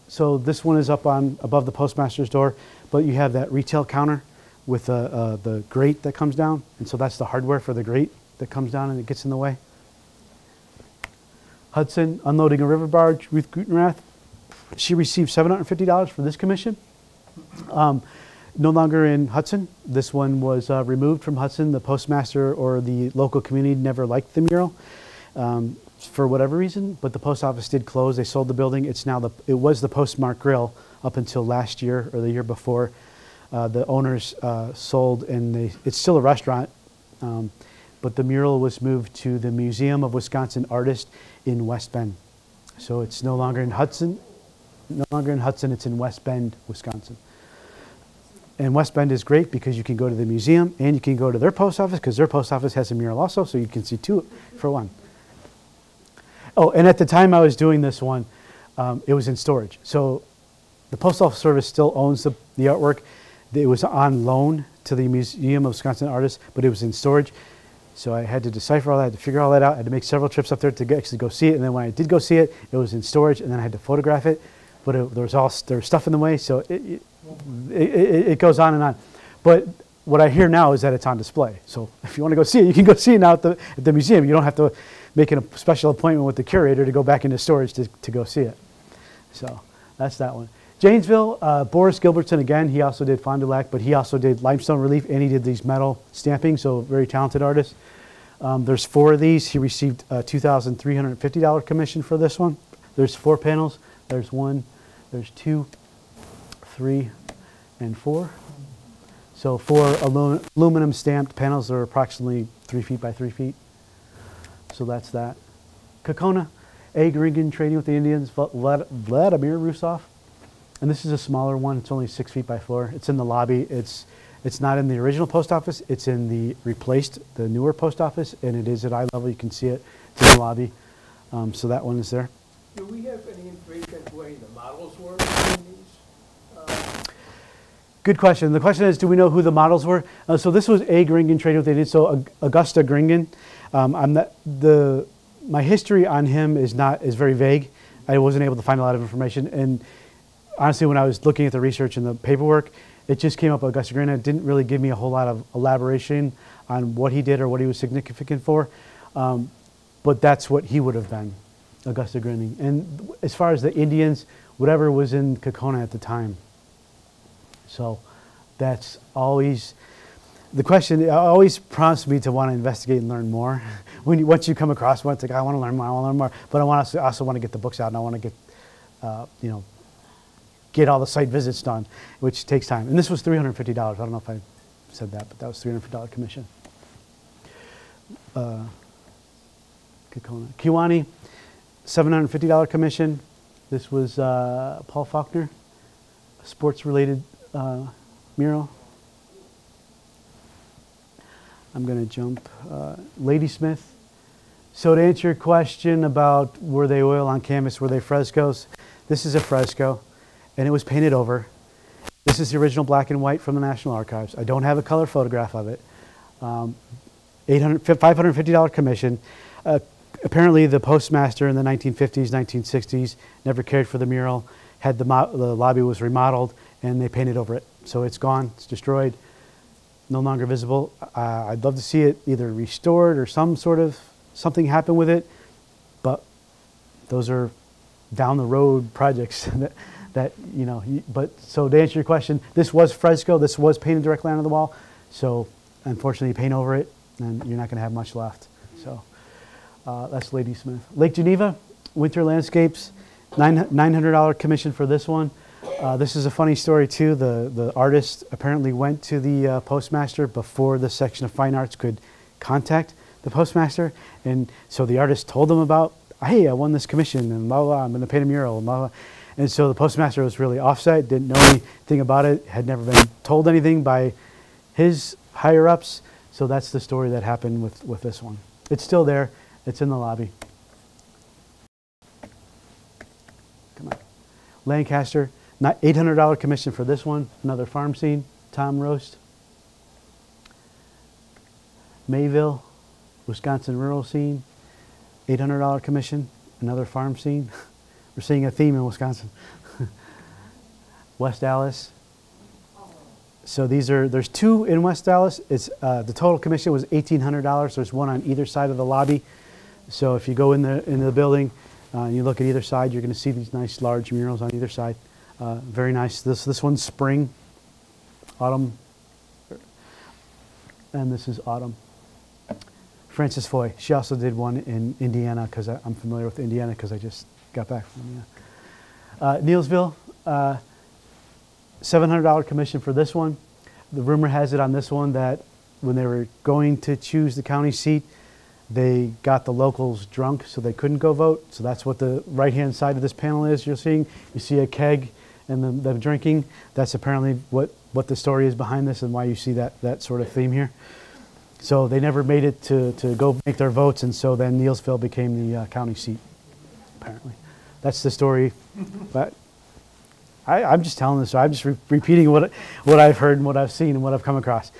So this one is up on above the postmaster's door, but you have that retail counter with the grate that comes down, and so that's the hardware for the grate that comes down and it gets in the way. Hudson, unloading a river barge, Ruth Gutenrath. She received $750 for this commission. No longer in Hudson. This one was removed from Hudson. The postmaster or the local community never liked the mural for whatever reason, but the post office did close. They sold the building. It's now it was the Postmark Grill up until last year or the year before. The owners sold, and it's still a restaurant, but the mural was moved to the Museum of Wisconsin Artists in West Bend. So it's no longer in Hudson. No longer in Hudson, it's in West Bend, Wisconsin. And West Bend is great because you can go to the museum and you can go to their post office because their post office has a mural also, so you can see 2 for 1. Oh, and at the time I was doing this one, it was in storage. So the Postal Service still owns the artwork. It was on loan to the Museum of Wisconsin Artists, but it was in storage. So I had to decipher all that, I had to figure all that out. I had to make several trips up there to actually go see it. And then when I did go see it, it was in storage, and then I had to photograph it. But there was stuff in the way, so it goes on and on. But what I hear now is that it's on display. So if you want to go see it, you can go see it now at the museum. You don't have to make a special appointment with the curator to go back into storage to go see it. So that's that one. Janesville, Boris Gilbertson again, he also did Fond du Lac, but he also did limestone relief and he did these metal stamping, so very talented artist. There's 4 of these. He received a $2,350 commission for this one. There's 4 panels. There's 1, there's 2, 3, and 4. So 4 aluminum stamped panels are approximately 3 feet by 3 feet. So that's that. Kokona, A. Gringan trading with the Indians, Vladimir Rusov. And this is a smaller one. It's only 6 feet by 4. It's in the lobby. It's not in the original post office. It's in the the newer post office, and it is at eye level. You can see it. It's in the lobby. So that one is there. Do we have any information as to where the models were in these? Good question. The question is, do we know who the models were? So this was A. Gringan trading with the Indians. So Augusta Gringan. My history on him is very vague. I wasn't able to find a lot of information. And honestly, when I was looking at the research and the paperwork, it just came up Augusta Gringan. It didn't really give me a whole lot of elaboration on what he did or what he was significant for. But that's what he would have been, Augusta Gringan. And as far as the Indians, whatever was in Kokona at the time. So that's always, the question, it always prompts me to want to investigate and learn more. Once you come across one, it's like, I want to learn more, I want to learn more. But I also want to get the books out, and I want to get, get all the site visits done, which takes time. And this was $350. I don't know if I said that, but that was $350 commission. Kokona. Kiwani, $750 commission. This was Paul Faulkner, sports-related mural. I'm going to jump. Ladysmith. So to answer your question about were they oil on canvas, were they frescoes, this is a fresco, and it was painted over. This is the original black and white from the National Archives. I don't have a color photograph of it. $550 commission. Apparently the postmaster in the 1950s, 1960s never cared for the mural, had the lobby was remodeled, and they painted over it. So it's gone, it's destroyed, no longer visible. I'd love to see it either restored or something happen with it, but those are down the road projects that but so to answer your question, this was fresco, this was painted directly onto the wall, so unfortunately you paint over it and you're not going to have much left. So that's Ladysmith. Lake Geneva, Winter Landscapes, $900 commission for this one. This is a funny story too. The artist apparently went to the postmaster before the section of fine arts could contact the postmaster, and so the artist told them about, hey, I won this commission and blah, blah, I'm going to paint a mural and blah, blah. And so the postmaster was really offside, didn't know anything about it, had never been told anything by his higher ups. So that's the story that happened with this one. It's still there. It's in the lobby. Come on. Lancaster, not $800 commission for this one. Another farm scene. Tom Roast. Mayville, Wisconsin rural scene. $800 commission. Another farm scene. We're seeing a theme in Wisconsin. West Dallas. So there's two in West Dallas. It's the total commission was $1,800. There's one on either side of the lobby. So if you go in the building, and you look at either side, you're going to see these nice large murals on either side. Very nice. This one's spring, autumn, and this is autumn. Francis Foy. She also did one in Indiana because I'm familiar with Indiana because I just got back from Indiana. Neilsville, $700 commission for this one. The rumor has it on this one that when they were going to choose the county seat, they got the locals drunk so they couldn't go vote. So that's what the right-hand side of this panel is you're seeing. You see a keg and them drinking. That's apparently what the story is behind this and why you see that sort of theme here. So they never made it to go make their votes, and so then Neilsville became the county seat, apparently. That's the story. But I'm just telling this story. I'm just repeating what I've heard and what I've seen and what I've come across.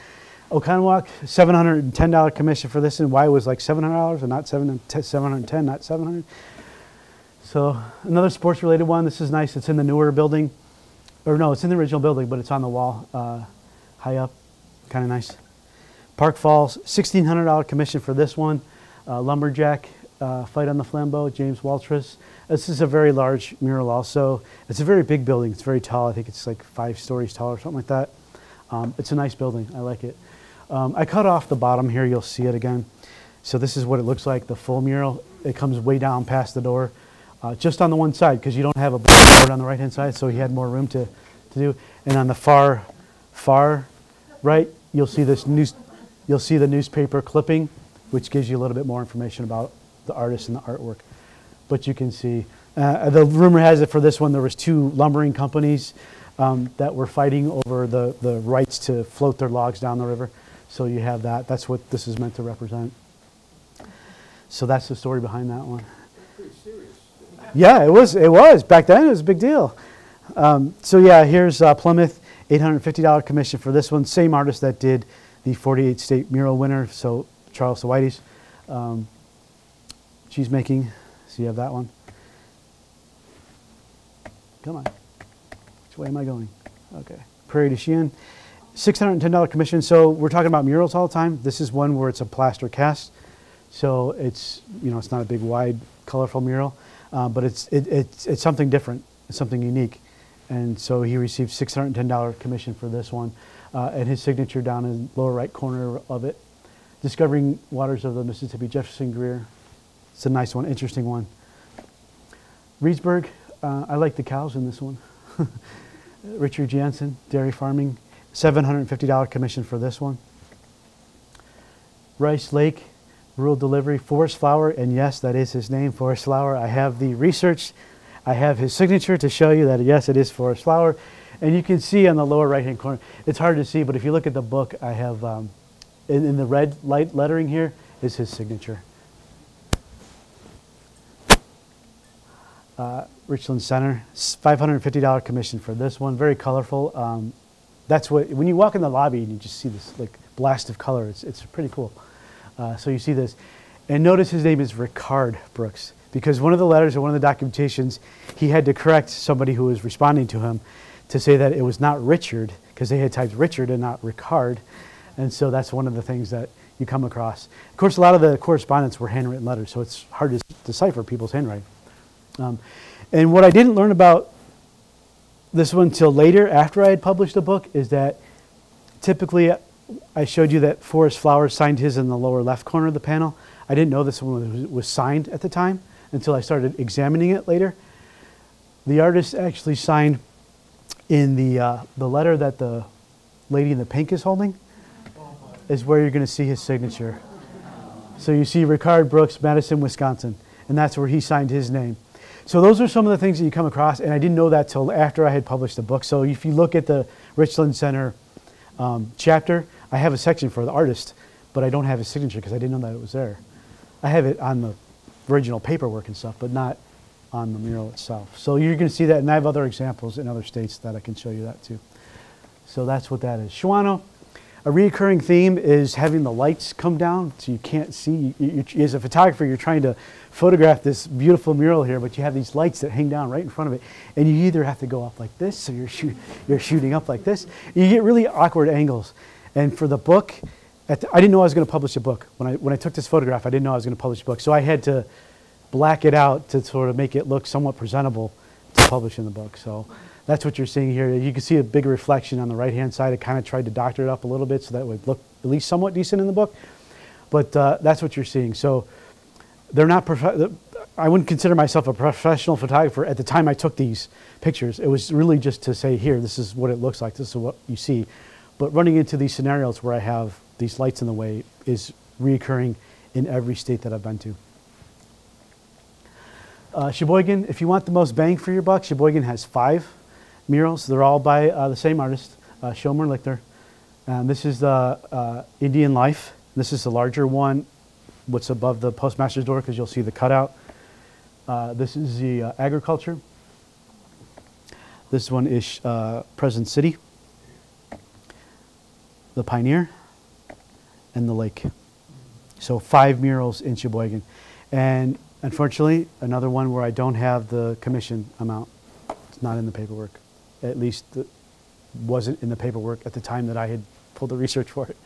Oconomowoc, $710 commission for this, and why it was like $700 and not $710, not $700. So another sports-related one. This is nice. It's in the newer building, or no, it's in the original building, but it's on the wall, high up, kind of nice. Park Falls, $1,600 commission for this one. Lumberjack, Fight on the Flambeau, James Waltris. This is a very large mural also. It's a very big building. It's very tall. I think it's like 5 stories tall or something like that. It's a nice building. I like it. I cut off the bottom here. You'll see it again. So this is what it looks like, the full mural. It comes way down past the door, just on the one side because you don't have a board on the right-hand side, so he had more room to do. And on the far right, you'll see you'll see the newspaper clipping, which gives you a little bit more information about the artist and the artwork. But you can see, the rumor has it for this one, there was 2 lumbering companies that were fighting over the rights to float their logs down the river. So you have that. That's what this is meant to represent. So that's the story behind that one. Pretty serious. Yeah, it was. Back then, it was a big deal. So yeah, here's Plymouth, $850 commission for this one. Same artist that did the 48 state mural winner, so Charles Sawaites. She's making, so you have that one. Come on. Which way am I going? Okay. Prairie du Chien, $610 commission. So we're talking about murals all the time. This is one where it's a plaster cast. So it's, it's not a big, wide, colorful mural, but it's something different. It's something unique. And so he received $610 commission for this one. And his signature down in the lower right corner of it. Discovering Waters of the Mississippi, Jefferson Greer. It's a nice one, interesting one. Reedsburg, I like the cows in this one. Richard Jansen, dairy farming, $750 commission for this one. Rice Lake, rural delivery, Forest Flower, and yes, that is his name, Forest Flower. I have the research, I have his signature to show you that yes, it is Forest Flower. And you can see on the lower right-hand corner, it's hard to see, but if you look at the book, I have, in the red light lettering here, is his signature. Richland Center, $550 commission for this one, very colorful. That's what, when you walk in the lobby and you just see this like blast of color, it's pretty cool. So you see this. And notice his name is Ricard Brooks, because one of the letters or one of the documentations, he had to correct somebody who was responding to him to say that it was not Richard, because they had typed Richard and not Ricard. And so that's one of the things that you come across. Of course, a lot of the correspondence were handwritten letters, so it's hard to decipher people's handwriting. And what I didn't learn about this one until later, after I had published the book, is that typically I showed you that Forest Flower signed his in the lower left corner of the panel. I didn't know this one was signed at the time until I started examining it later. The artist actually signed in the letter that the lady in the pink is holding, is where you're going to see his signature. So you see Ricard Brooks, Madison, Wisconsin, and that's where he signed his name. So those are some of the things that you come across, and I didn't know that till after I had published the book. So if you look at the Richland Center chapter, I have a section for the artist, but I don't have his signature because I didn't know that it was there. I have it on the original paperwork and stuff, but not on the mural itself. So you're going to see that, and I have other examples in other states that I can show you that too. So that's what that is. Shawano, a recurring theme is having the lights come down so you can't see. As a photographer, you're trying to photograph this beautiful mural here, but you have these lights that hang down right in front of it, and you either have to go up like this, so you're shooting up like this. You get really awkward angles. And for the book, I didn't know I was going to publish a book. When I took this photograph, I didn't know I was going to publish a book, so I had to black it out to sort of make it look somewhat presentable to publish in the book. So that's what you're seeing here. You can see a big reflection on the right-hand side. I kind of tried to doctor it up a little bit so that it would look at least somewhat decent in the book. But that's what you're seeing. So they're not, I wouldn't consider myself a professional photographer at the time I took these pictures. It was really just to say, here, this is what it looks like. This is what you see. But running into these scenarios where I have these lights in the way is reoccurring in every state that I've been to. Sheboygan, if you want the most bang for your buck, Sheboygan has 5 murals. They're all by the same artist, Shomer Lichter. This is the Indian Life. This is the larger one, what's above the postmaster's door, because you'll see the cutout. This is the agriculture. This one is Present City, the Pioneer, and the lake. So 5 murals in Sheboygan. And unfortunately, another one where I don't have the commission amount. It's not in the paperwork. At least it wasn't in the paperwork at the time that I had pulled the research for it.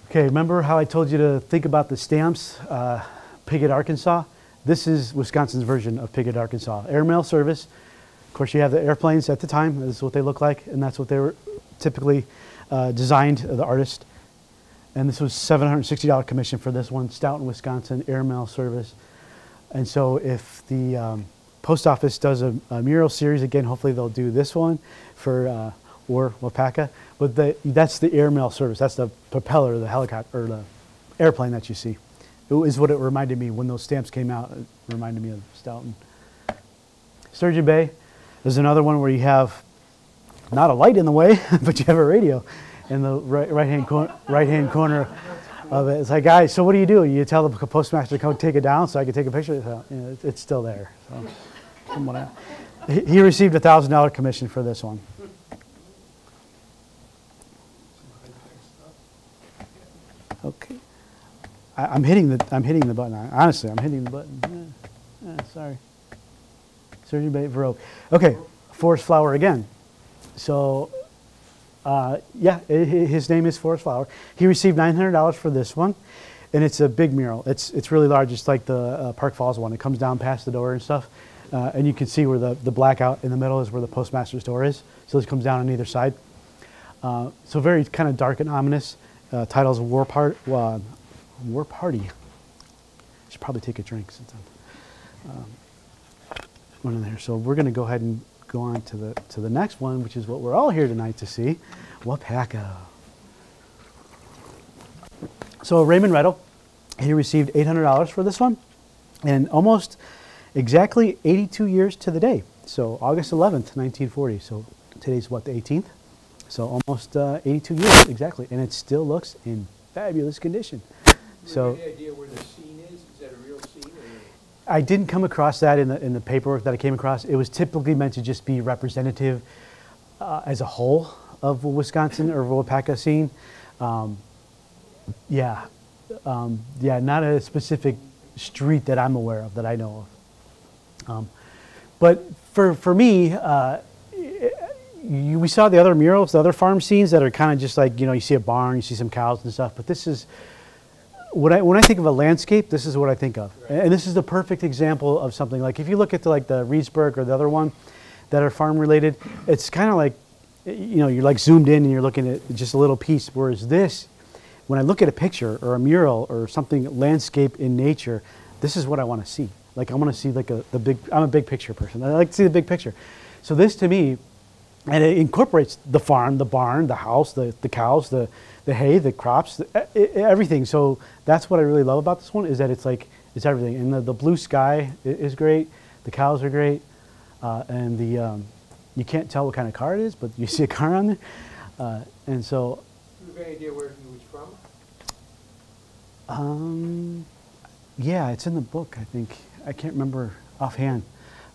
Okay, remember how I told you to think about the stamps? Piggott, Arkansas. This is Wisconsin's version of Piggott, Arkansas. Airmail service. Of course, you have the airplanes at the time. This is what they look like, and that's what they were typically designed, the artist. And this was $760 commission for this one, Stoughton, Wisconsin, airmail service. And so if the post office does a mural series, again, hopefully they'll do this one for or Waupaca, but that's the airmail service. That's the propeller of the helicopter, or the airplane that you see. It is what it reminded me when those stamps came out. It reminded me of Stoughton. Sturgeon Bay is another one where you have not a light in the way, but you have a radio in the right-hand corner of it. It's like, guys, so what do? You tell the postmaster to come take it down so I can take a picture? So, you know, it's still there. So, he received a $1,000 commission for this one. Okay, I'm hitting the button. Honestly, I'm hitting the button. Sorry. Sturgeon Bay Verroque. Okay, Forest Flower again. So, yeah, his name is Forest Flower. He received $900 for this one, and it's a big mural. It's really large. It's like the Park Falls one. It comes down past the door and stuff, and you can see where the blackout in the middle is where the postmaster's door is. So this comes down on either side. So very kind of dark and ominous. Title's War Party. Should probably take a drink since I'm one in there. So we're going to go ahead and go on to the next one, which is what we're all here tonight to see, Waupaca. So Raymond Rydell, he received $800 for this one, and almost exactly 82 years to the day. So August 11th, 1940. So today's what, the 18th? So almost 82 years exactly, and it still looks in fabulous condition. So, any idea where the scene is? Is that a real scene? Or? I didn't come across that in the paperwork that I came across. It was typically meant to just be representative as a whole of Wisconsin or Waupaca scene. Yeah, not a specific street that I'm aware of, that I know of. But for me, we saw the other murals, the other farm scenes that are kind of just like, you know, you see a barn, you see some cows and stuff, but this is, when I think of a landscape, this is what I think of. Right. And this is the perfect example of something. Like if you look at the Reedsburg or the other one that are farm related, it's kind of like, you know, you're like zoomed in and you're looking at just a little piece. Whereas this, when I look at a picture or a mural or something landscape in nature, this is what I want to see. Like I want to see like I'm a big picture person. I like to see the big picture. So this to me, and it incorporates the farm, the barn, the house, the cows, the hay, the crops, everything. So that's what I really love about this one, is that it's like, it's everything. And the blue sky is great. The cows are great. And you can't tell what kind of car it is, but you see a car on there. And so. Do you have any idea where he was from? Yeah, it's in the book, I think. I can't remember offhand.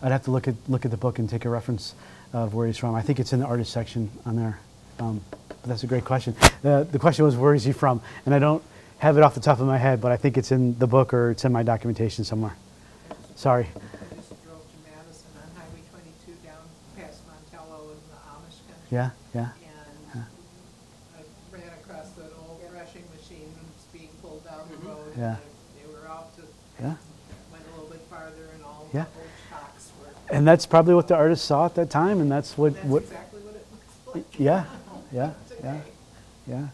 I'd have to look at the book and take a reference of where he's from. I think it's in the artist section on there. But that's a great question. The question was, where is he from? And I don't have it off the top of my head, but I think it's in the book or it's in my documentation somewhere. Sorry. I just drove to Madison on Highway 22 down past Montello in the Amish country. Yeah, yeah. And I ran across that old threshing machine that's being pulled down the road. Yeah. And they were out to, Yeah. went a little bit farther and all Yeah. the old shocks were. And that's probably what the artist saw at that time, and that's what. That's exactly what it looks like. Yeah, yeah, Today. yeah.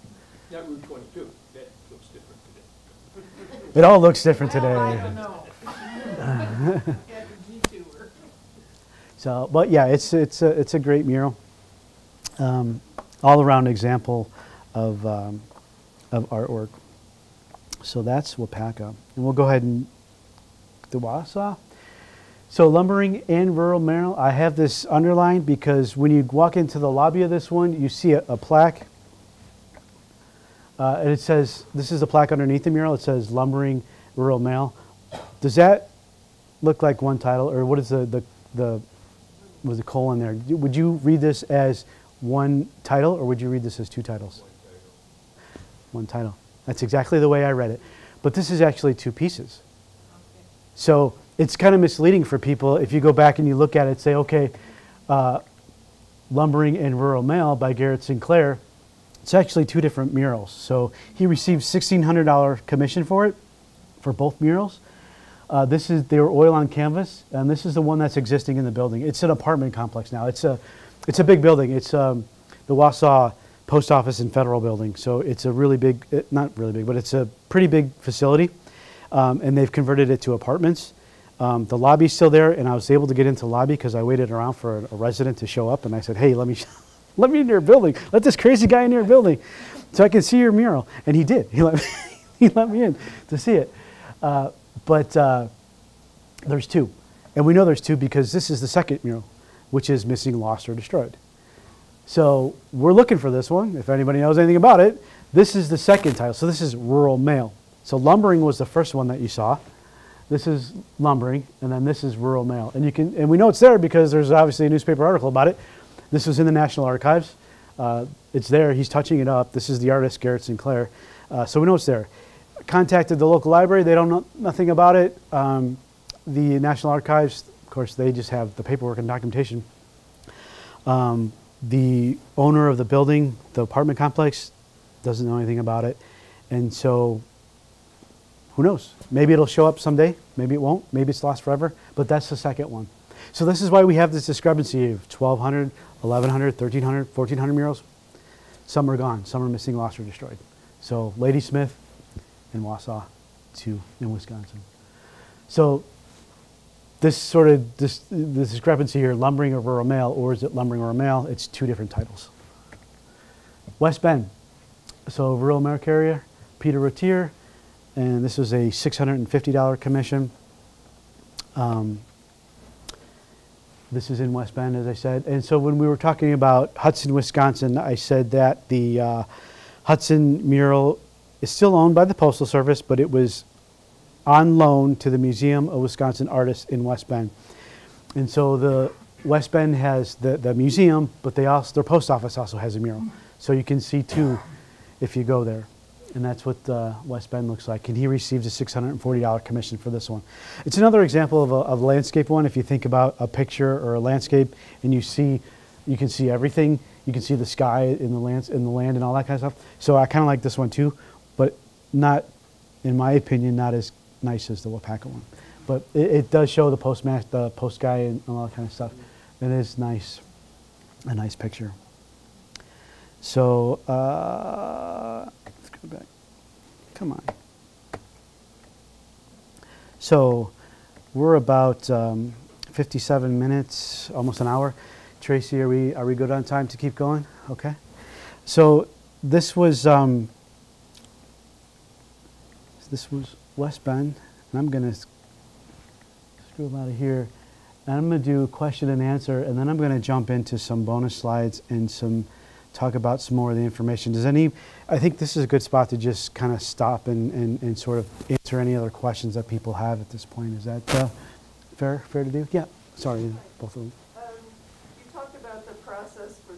Not Route 22. That looks different today. It all looks different Well, I today. don't know. Had the detour. So, but yeah, it's a great mural. All around example of artwork. So that's Waupaca, and we'll go ahead and the Wausau. So lumbering and rural mural, I have this underlined because when you walk into the lobby of this one, you see a plaque. And it says, this is the plaque underneath the mural, it says lumbering rural mail. Does that look like one title, or what is was the colon there? Would you read this as one title, or would you read this as two titles? One title. That's exactly the way I read it. But this is actually two pieces. So it's kind of misleading for people if you go back and you look at it, say, okay, Lumbering and Rural Mail by Garrett Sinclair, it's actually two different murals. So he received $1,600 commission for it, for both murals. They were oil on canvas, and this is the one that's existing in the building. It's an apartment complex now. It's a big building. It's the Wausau Post Office and Federal Building. So it's a really big, not really big, but it's a pretty big facility. And they've converted it to apartments. The lobby's still there, and I was able to get into the lobby because I waited around for a resident to show up, and I said, hey, let me let me in your building. Let this crazy guy in your building so I can see your mural. And he did. He let me, he let me in to see it. But there's two. And we know there's two because this is the second mural, which is missing, lost, or destroyed. So we're looking for this one. If anybody knows anything about it, this is the second title. So this is rural mail. So lumbering was the first one that you saw. This is lumbering, and then this is rural mail. And you can, and we know it's there because there's obviously a newspaper article about it. This was in the National Archives. It's there. He's touching it up. This is the artist Garrett Sinclair. So we know it's there. Contacted the local library. They don't know nothing about it. The National Archives, of course, they just have the paperwork and documentation. The owner of the building, the apartment complex, doesn't know anything about it. And so, who knows? Maybe it'll show up someday. Maybe it won't. Maybe it's lost forever. But that's the second one. So this is why we have this discrepancy of 1,200, 1,100, 1,300, 1,400 murals. Some are gone. Some are missing, lost, or destroyed. So Ladysmith and Wausau, two in Wisconsin. So this sort of, the discrepancy here, lumbering or rural mail, or is it lumbering or mail? It's two different titles. West Bend. So rural mail carrier, Peter Rotier, and this was a $650 commission. This is in West Bend, as I said. And so when we were talking about Hudson, Wisconsin, I said that the Hudson mural is still owned by the Postal Service, but it was on loan to the Museum of Wisconsin Artists in West Bend. And so the West Bend has the museum, but they also, their post office also has a mural. So you can see two if you go there. And that's what West Bend looks like. And he received a $640 commission for this one. It's another example of a landscape one. If you think about a picture or a landscape and you can see everything. You can see the sky in the land and all that kind of stuff. So I kind of like this one too, but not, in my opinion, not as nice as the Waupaca one. But it does show the post guy and all that kind of stuff. It is nice, a nice picture. So let's go back. Come on. So we're about 57 minutes, almost an hour. Tracy, are we good on time to keep going? Okay. So this was West Bend, and I'm going to scroll out of here, and I'm going to do question and answer, and then I'm going to jump into some bonus slides and talk about some more of the information. I think this is a good spot to just kind of stop and sort of answer any other questions that people have at this point. Is that fair to do? Yeah. Sorry, both of them. You talked about the process for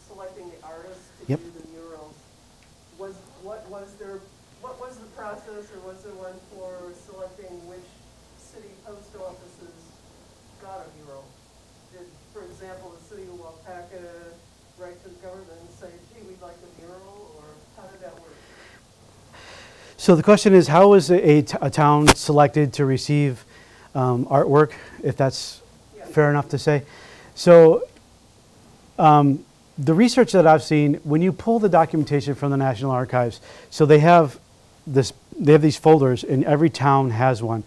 selecting the artists to Yep. do the murals. What was the process, or was there one for selecting which city post offices got a mural? Did, for example, the city of Waupaca write to the government and say, gee, we'd like a mural, or how did that work? So the question is, how was a town selected to receive artwork, if that's fair enough to say? So the research that I've seen, when you pull the documentation from the National Archives, so they have these folders, and every town has one.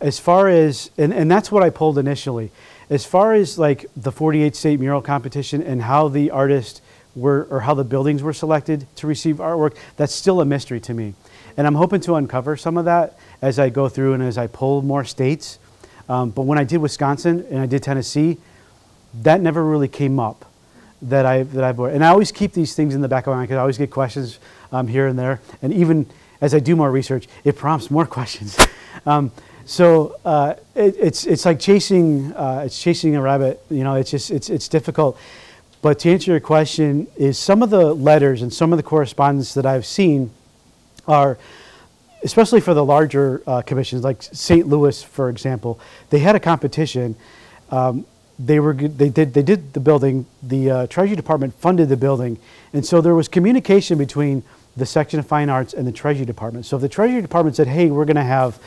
As far as, and that's what I pulled initially. As far as like the 48 state mural competition and how the artists were, or how the buildings were selected to receive artwork, that's still a mystery to me. And I'm hoping to uncover some of that as I go through and as I pull more states. But when I did Wisconsin and I did Tennessee, that never really came up that I've, and I always keep these things in the back of my mind because I always get questions here and there. And even as I do more research, it prompts more questions. It's like chasing a rabbit. You know, it's difficult. But to answer your question, is some of the letters and some of the correspondence that I've seen are, especially for the larger commissions, like St. Louis, for example, they had a competition. They did the building. The Treasury Department funded the building, and so there was communication between the Section of Fine Arts and the Treasury Department. So if the Treasury Department said, "Hey, we're going to have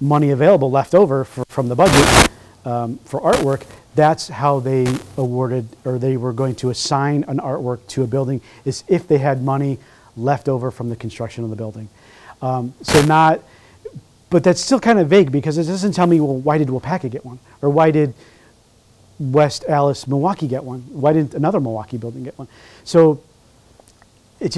money available left over from the budget for artwork," that's how they awarded, or they were going to assign an artwork to a building, is if they had money left over from the construction of the building. But that's still kind of vague because it doesn't tell me, well, why did Waupaca get one? Or why did West Alice, Milwaukee get one? Why didn't another Milwaukee building get one? So it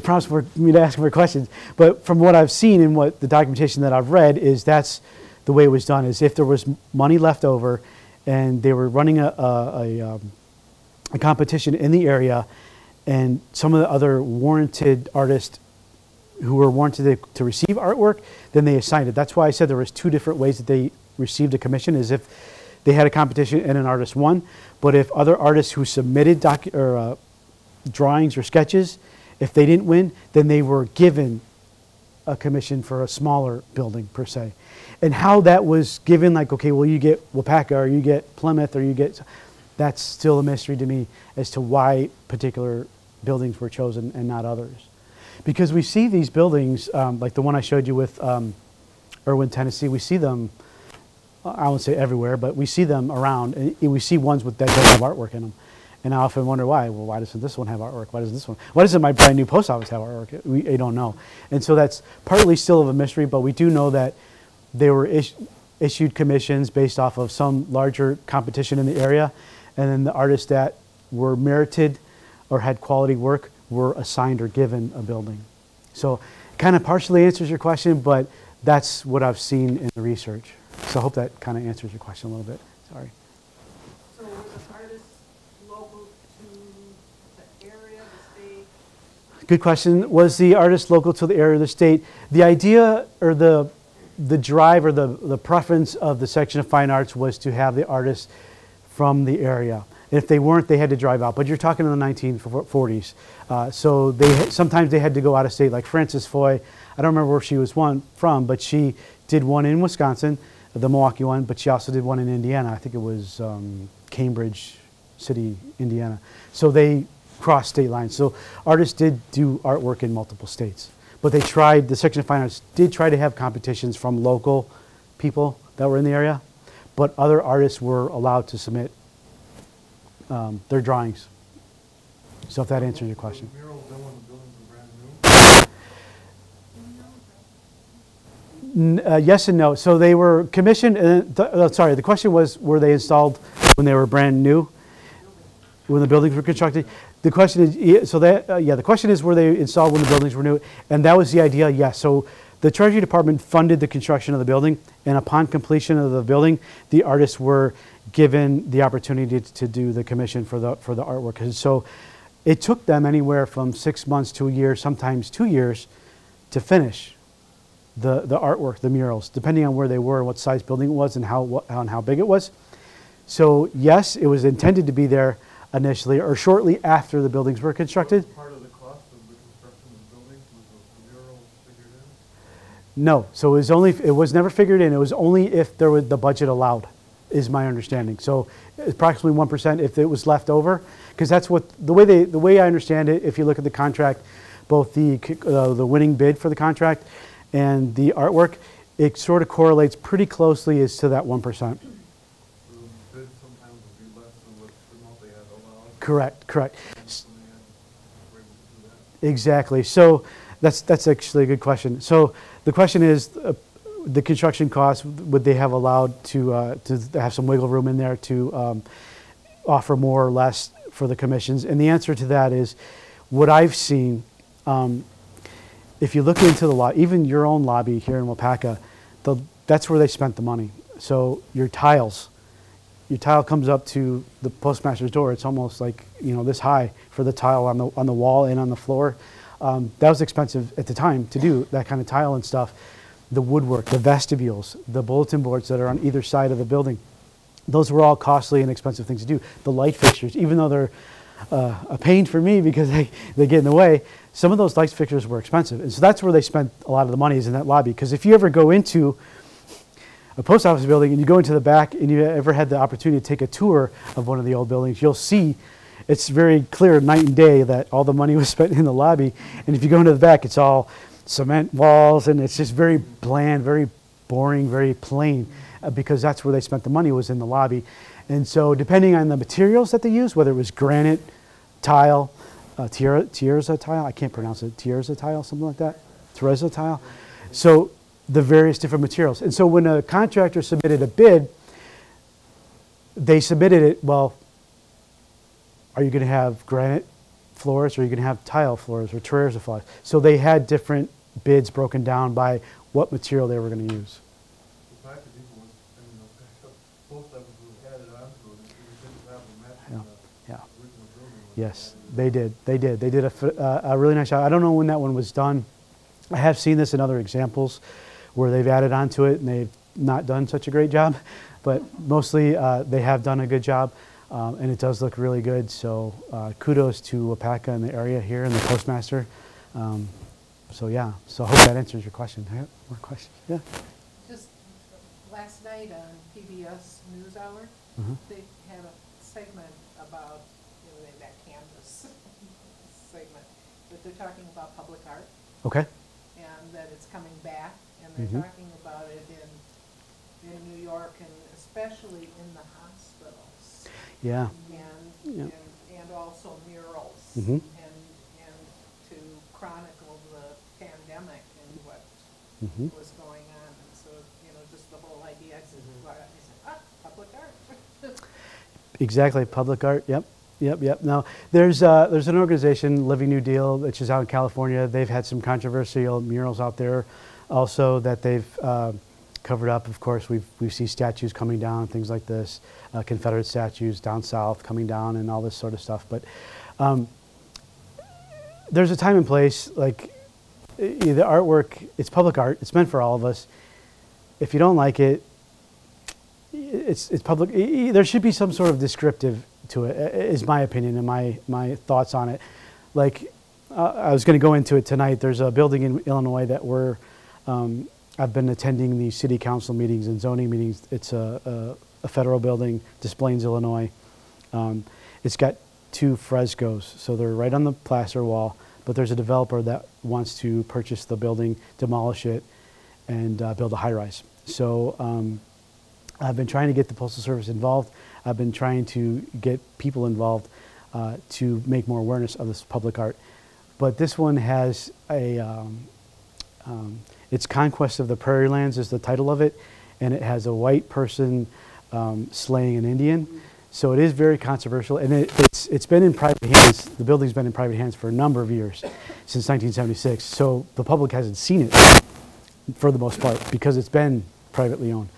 prompts for me to ask more questions. But from what I've seen and what the documentation that I've read is that's the way it was done, is if there was money left over and they were running a competition in the area, and some of the other warranted artists who were warranted to receive artwork, then they assigned it. That's why I said there was two different ways that they received a commission, is if they had a competition and an artist won, but if other artists who submitted drawings or sketches, if they didn't win, then they were given a commission for a smaller building per se. And how that was given, like, okay, well, you get Waupaca or you get Plymouth or you get, that's still a mystery to me as to why particular buildings were chosen and not others. Because we see these buildings, like the one I showed you with Irwin, Tennessee, we see them, I won't say everywhere, but we see them around, and we see ones that don't have artwork in them. And I often wonder why. Well, why doesn't this one have artwork? Why doesn't this one? Why doesn't my brand new post office have artwork? We don't know. And so that's partly still of a mystery, but we do know that they were issued commissions based off of some larger competition in the area, and then the artists that were merited or had quality work were assigned or given a building. So kind of partially answers your question, but that's what I've seen in the research. So I hope that kind of answers your question a little bit. Sorry. So were the artists local to the area, the state? Good question. Was the artist local to the area or the state? The idea or the drive or the preference of the section of fine arts was to have the artists from the area. If they weren't, they had to drive out. But you're talking in the 1940s. So sometimes they had to go out of state, like Francis Foy. I don't remember where she was from, but she did one in Wisconsin, the Milwaukee one, but she also did one in Indiana. I think it was Cambridge City, Indiana. So they crossed state lines. So artists did do artwork in multiple states. But they tried, the section of fine arts did try to have competitions from local people that were in the area, but other artists were allowed to submit their drawings. So if that answers your question. Murals done when the buildings were brand new? Yes and no. So they were commissioned, sorry, the question was, were they installed when they were brand new? When the buildings were constructed? The question is, the question is, were they installed when the buildings were new? And that was the idea, yes. So the Treasury Department funded the construction of the building, and upon completion of the building, the artists were given the opportunity to do the commission for the artwork. And so it took them anywhere from 6 months to a year, sometimes 2 years, to finish the artwork, the murals, depending on where they were, what size building it was, and how big it was. So yes, it was intended to be there initially or shortly after the buildings were constructed. Part of the cost of the construction of the buildings was the murals figured in? No, so it was never figured in. It was only if the budget allowed, is my understanding. So approximately 1% if it was left over, because that's what the way I understand it. If you look at the contract, both the winning bid for the contract and the artwork, it sort of correlates pretty closely as to that 1%. Correct. Exactly. So that's actually a good question. So the question is, the construction costs, would they have allowed to have some wiggle room in there to offer more or less for the commissions? And the answer to that is, what I've seen, if you look into the lobby, even your own lobby here in Waupaca, that's where they spent the money. So your tile comes up to the postmaster's door. It's almost like, this high for the tile on the wall and on the floor. That was expensive at the time to do that kind of tile and stuff. The woodwork, the vestibules, the bulletin boards that are on either side of the building, those were all costly and expensive things to do. The light fixtures, even though they're a pain for me because they get in the way, some of those light fixtures were expensive. And so that's where they spent a lot of the money, is in that lobby. Because if you ever go into a post office building and you go into the back and you ever had the opportunity to take a tour of one of the old buildings, you'll see it's very clear night and day that all the money was spent in the lobby. And if you go into the back, it's all cement walls, and it's just very bland, very boring, very plain, because that's where they spent the money, was in the lobby. And so depending on the materials that they used, whether it was granite, tile, Tierza tile, I can't pronounce it, Tierza tile, something like that, Teresa tile. So the various different materials. And so when a contractor submitted a bid, they submitted it, well, are you going to have granite floors, or are you going to have tile floors, or terrazzo floors? So they had different bids broken down by what material they were going to use. The fact that people was, both of us who added on to it, we didn't have them matching Yeah. the original building. Yes, they did. They did. They did a really nice job. I don't know when that one was done. I have seen this in other examples where they've added on to it and they've not done such a great job, but mostly they have done a good job, and it does look really good. So kudos to Waupaca and the area here and the postmaster. So yeah, so I hope that answers your question. More questions? Yeah. Just last night on PBS NewsHour, they had a segment about, that Canvas segment, that they're talking about public art Okay. and that it's coming back, and they're talking about it in New York and especially in the hospitals. Yeah. And also murals Mhm. and to chronicle the pandemic and what was going on. And so, just the whole idea, I said, public art. Exactly, public art. Yep. Now, there's an organization, Living New Deal, which is out in California. They've had some controversial murals out there, also that they've covered up. Of course, we see statues coming down, things like this, Confederate statues down south coming down, and all this sort of stuff. But there's a time and place. Like the artwork, it's public art. It's meant for all of us. If you don't like it, it's public. There should be some sort of descriptive to it, is my opinion and my thoughts on it. Like, I was going to go into it tonight. There's a building in Illinois that I've been attending the city council meetings and zoning meetings. It's a federal building, Des Plaines, Illinois. It's got 2 frescoes, so they're right on the plaster wall, but there's a developer that wants to purchase the building, demolish it, and build a high-rise. So I've been trying to get the Postal Service involved. I've been trying to get people involved to make more awareness of this public art. But this one has it's Conquest of the Prairie Lands is the title of it, and it has a white person slaying an Indian. So it is very controversial, and it's been in private hands. The building's been in private hands for a number of years, since 1976. So the public hasn't seen it for the most part because it's been privately owned.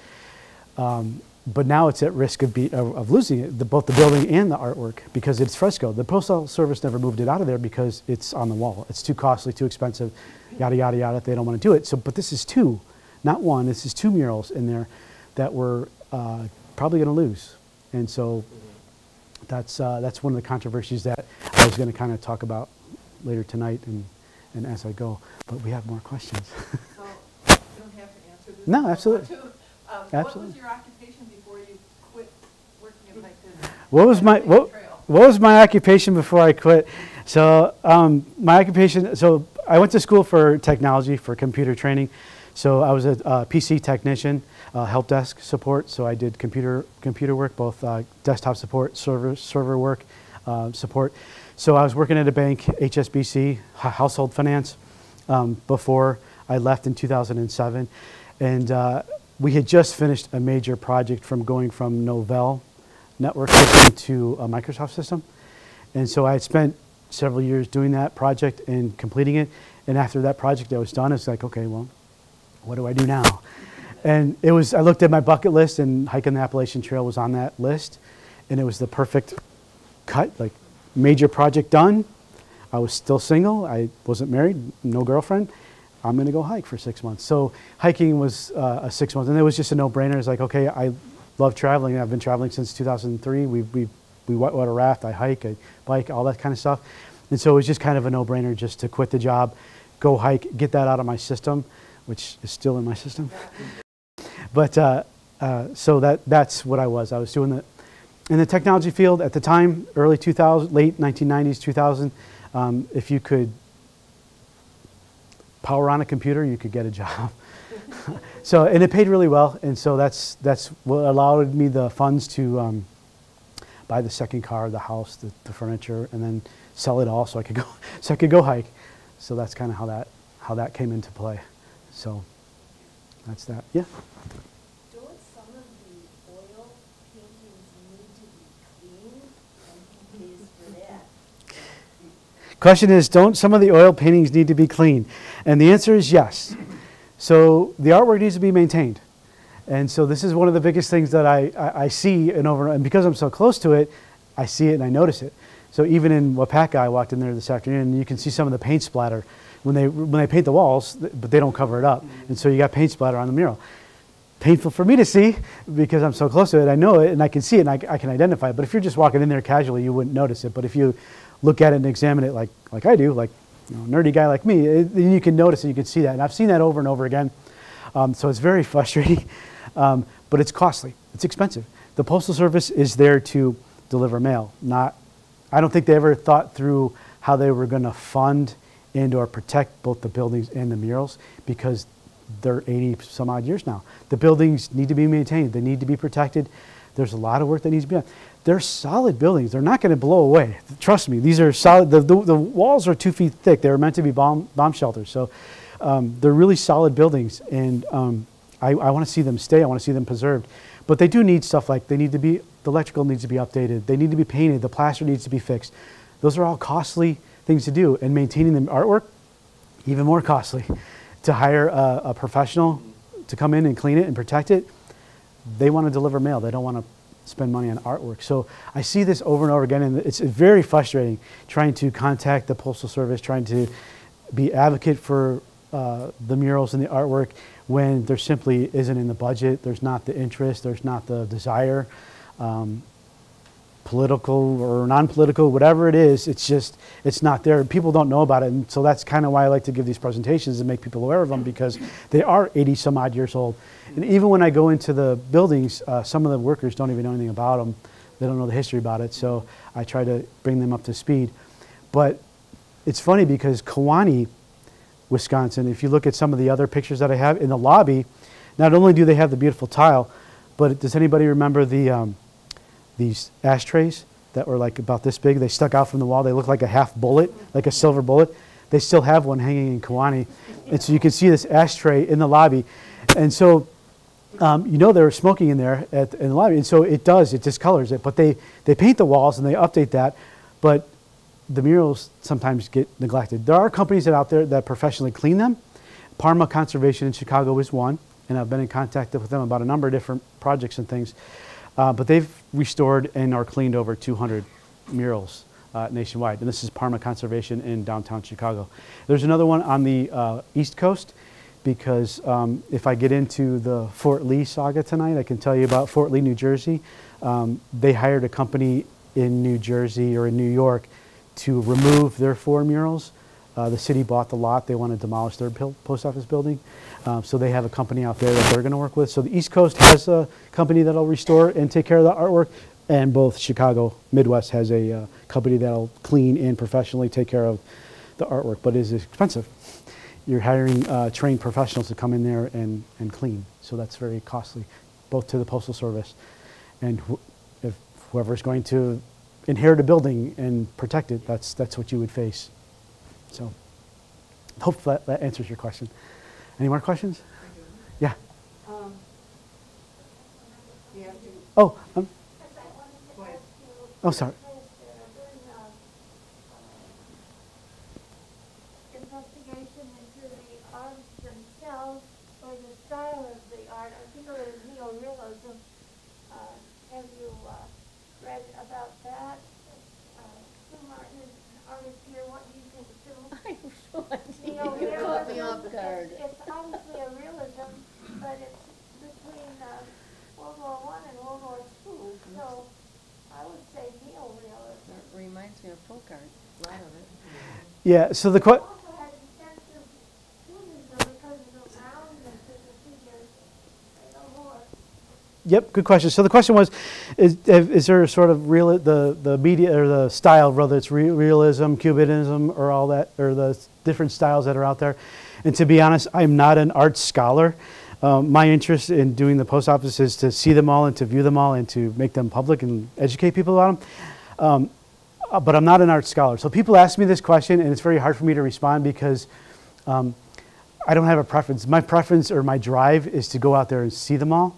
But now it's at risk of losing it, both the building and the artwork, because it's fresco. The Postal Service never moved it out of there because it's on the wall. It's too costly, too expensive, yada, yada, yada. They don't want to do it. So, but this is 2, not 1. This is 2 murals in there that we're probably going to lose. And so that's one of the controversies that I was going to kind of talk about later tonight and as I go. But we have more questions. So, you don't have to answer this. No, absolutely. What was your occupation before you quit working at What was my occupation before I quit? So my occupation. So I went to school for technology, for computer training. So I was a PC technician, help desk support. So I did computer work, both desktop support, server work support. So I was working at a bank, HSBC, household finance, before I left in 2007, and we had just finished a major project from going from Novell network system to a Microsoft system. And so I had spent several years doing that project and completing it. And after that project that was done, it's like, okay, well, what do I do now? And I looked at my bucket list, and hiking the Appalachian Trail was on that list. And it was the perfect cut, like major project done. I was still single. I wasn't married, no girlfriend. I'm going to go hike for 6 months. So hiking was a 6 months, and it was just a no-brainer. It's like, okay, I love traveling. I've been traveling since 2003. We whitewater raft, I hike, I bike, all that kind of stuff. And so it was just kind of a no-brainer just to quit the job, go hike, get that out of my system, which is still in my system. But so that's what I was. I was doing that in the technology field at the time, early 2000, late 1990s, 2000. If you could power on a computer, you could get a job. So, and it paid really well, and so that's what allowed me the funds to buy the second car, the house, the furniture, and then sell it all so I could go hike. So that's kind of how that came into play. So that's that. Yeah. Don't some of the oil paintings Question is, don't some of the oil paintings need to be cleaned? And the answer is yes. So the artwork needs to be maintained. And so this is one of the biggest things that I see and because I'm so close to it, I see it and I notice it. So even in Waupaca, I walked in there this afternoon and you can see some of the paint splatter when they paint the walls, but they don't cover it up. And so you got paint splatter on the mural. Painful for me to see because I'm so close to it. I know it and I can see it and I can identify it. But if you're just walking in there casually, you wouldn't notice it. But if you look at it and examine it like I do, like nerdy guy like me, then you can notice it, you can see that. And I've seen that over and over again. So it's very frustrating, but it's costly. It's expensive. The Postal Service is there to deliver mail. I don't think they ever thought through how they were going to fund and or protect both the buildings and the murals because they're 80 some odd years now. The buildings need to be maintained. They need to be protected. There's a lot of work that needs to be done. They're solid buildings. They're not going to blow away. Trust me, these are solid. The walls are 2 feet thick. They were meant to be bomb shelters. So they're really solid buildings, and I want to see them stay. I want to see them preserved. But they do need stuff like the electrical needs to be updated. They need to be painted. The plaster needs to be fixed. Those are all costly things to do, and maintaining the artwork, even more costly. To hire a professional to come in and clean it and protect it, they want to deliver mail. They don't want to spend money on artwork. So I see this over and over again, and it's very frustrating trying to contact the Postal Service, trying to be advocate for the murals and the artwork when there simply isn't in the budget. There's not the interest. There's not the desire. Political or non-political, whatever it is, it's not there. People don't know about it, and so that's kind of why I like to give these presentations and make people aware of them because they are 80 some odd years old. And even when I go into the buildings, some of the workers don't even know anything about them. They don't know the history about it, so I try to bring them up to speed. But it's funny because Kewanee, Wisconsin, if you look at some of the other pictures that I have in the lobby, not only do they have the beautiful tile, but does anybody remember these ashtrays that were like about this big? They stuck out from the wall. They look like a half bullet, like a silver bullet. They still have one hanging in Kewanee. And so you can see this ashtray in the lobby. And so, they were smoking in there in the lobby. And so it discolors it. But they paint the walls and they update that. But the murals sometimes get neglected. There are companies out there that professionally clean them. Parma Conservation in Chicago is one. And I've been in contact with them about a number of different projects and things. But they've restored and are cleaned over 200 murals nationwide. And this is Parma Conservation in downtown Chicago. There's another one on the East Coast because if I get into the Fort Lee saga tonight, I can tell you about Fort Lee, New Jersey. They hired a company in New Jersey or in New York to remove their 4 murals. The city bought the lot. They want to demolish their post office building. So they have a company out there that they're going to work with. So the East Coast has a company that'll restore and take care of the artwork. And both Chicago, Midwest has a company that'll clean and professionally take care of the artwork. But it is expensive. You're hiring trained professionals to come in there and clean. So that's very costly, both to the Postal Service and if whoever's going to inherit a building and protect it, that's what you would face. So hope that answers your question. Any more questions? Yeah. Oh, sorry. Investigation into the arts themselves or the style of the art. I think it was neorealism. Have you read about that? Sue Martin is an artist here. What do you think, Sue? Neorealism. It's obviously a realism, but it's between World War I and World War II. So I would say neorealism. It reminds me of folk art, a lot of it. Yeah, so the question. Yep, good question. So the question was, is there a sort of the media or the style, whether it's realism, cubism, or all that, or the different styles that are out there? And to be honest, I'm not an art scholar. My interest in doing the post office is to see them all and to view them all and to make them public and educate people about them. But I'm not an art scholar. So people ask me this question, and it's very hard for me to respond because I don't have a preference. My preference or my drive is to go out there and see them all.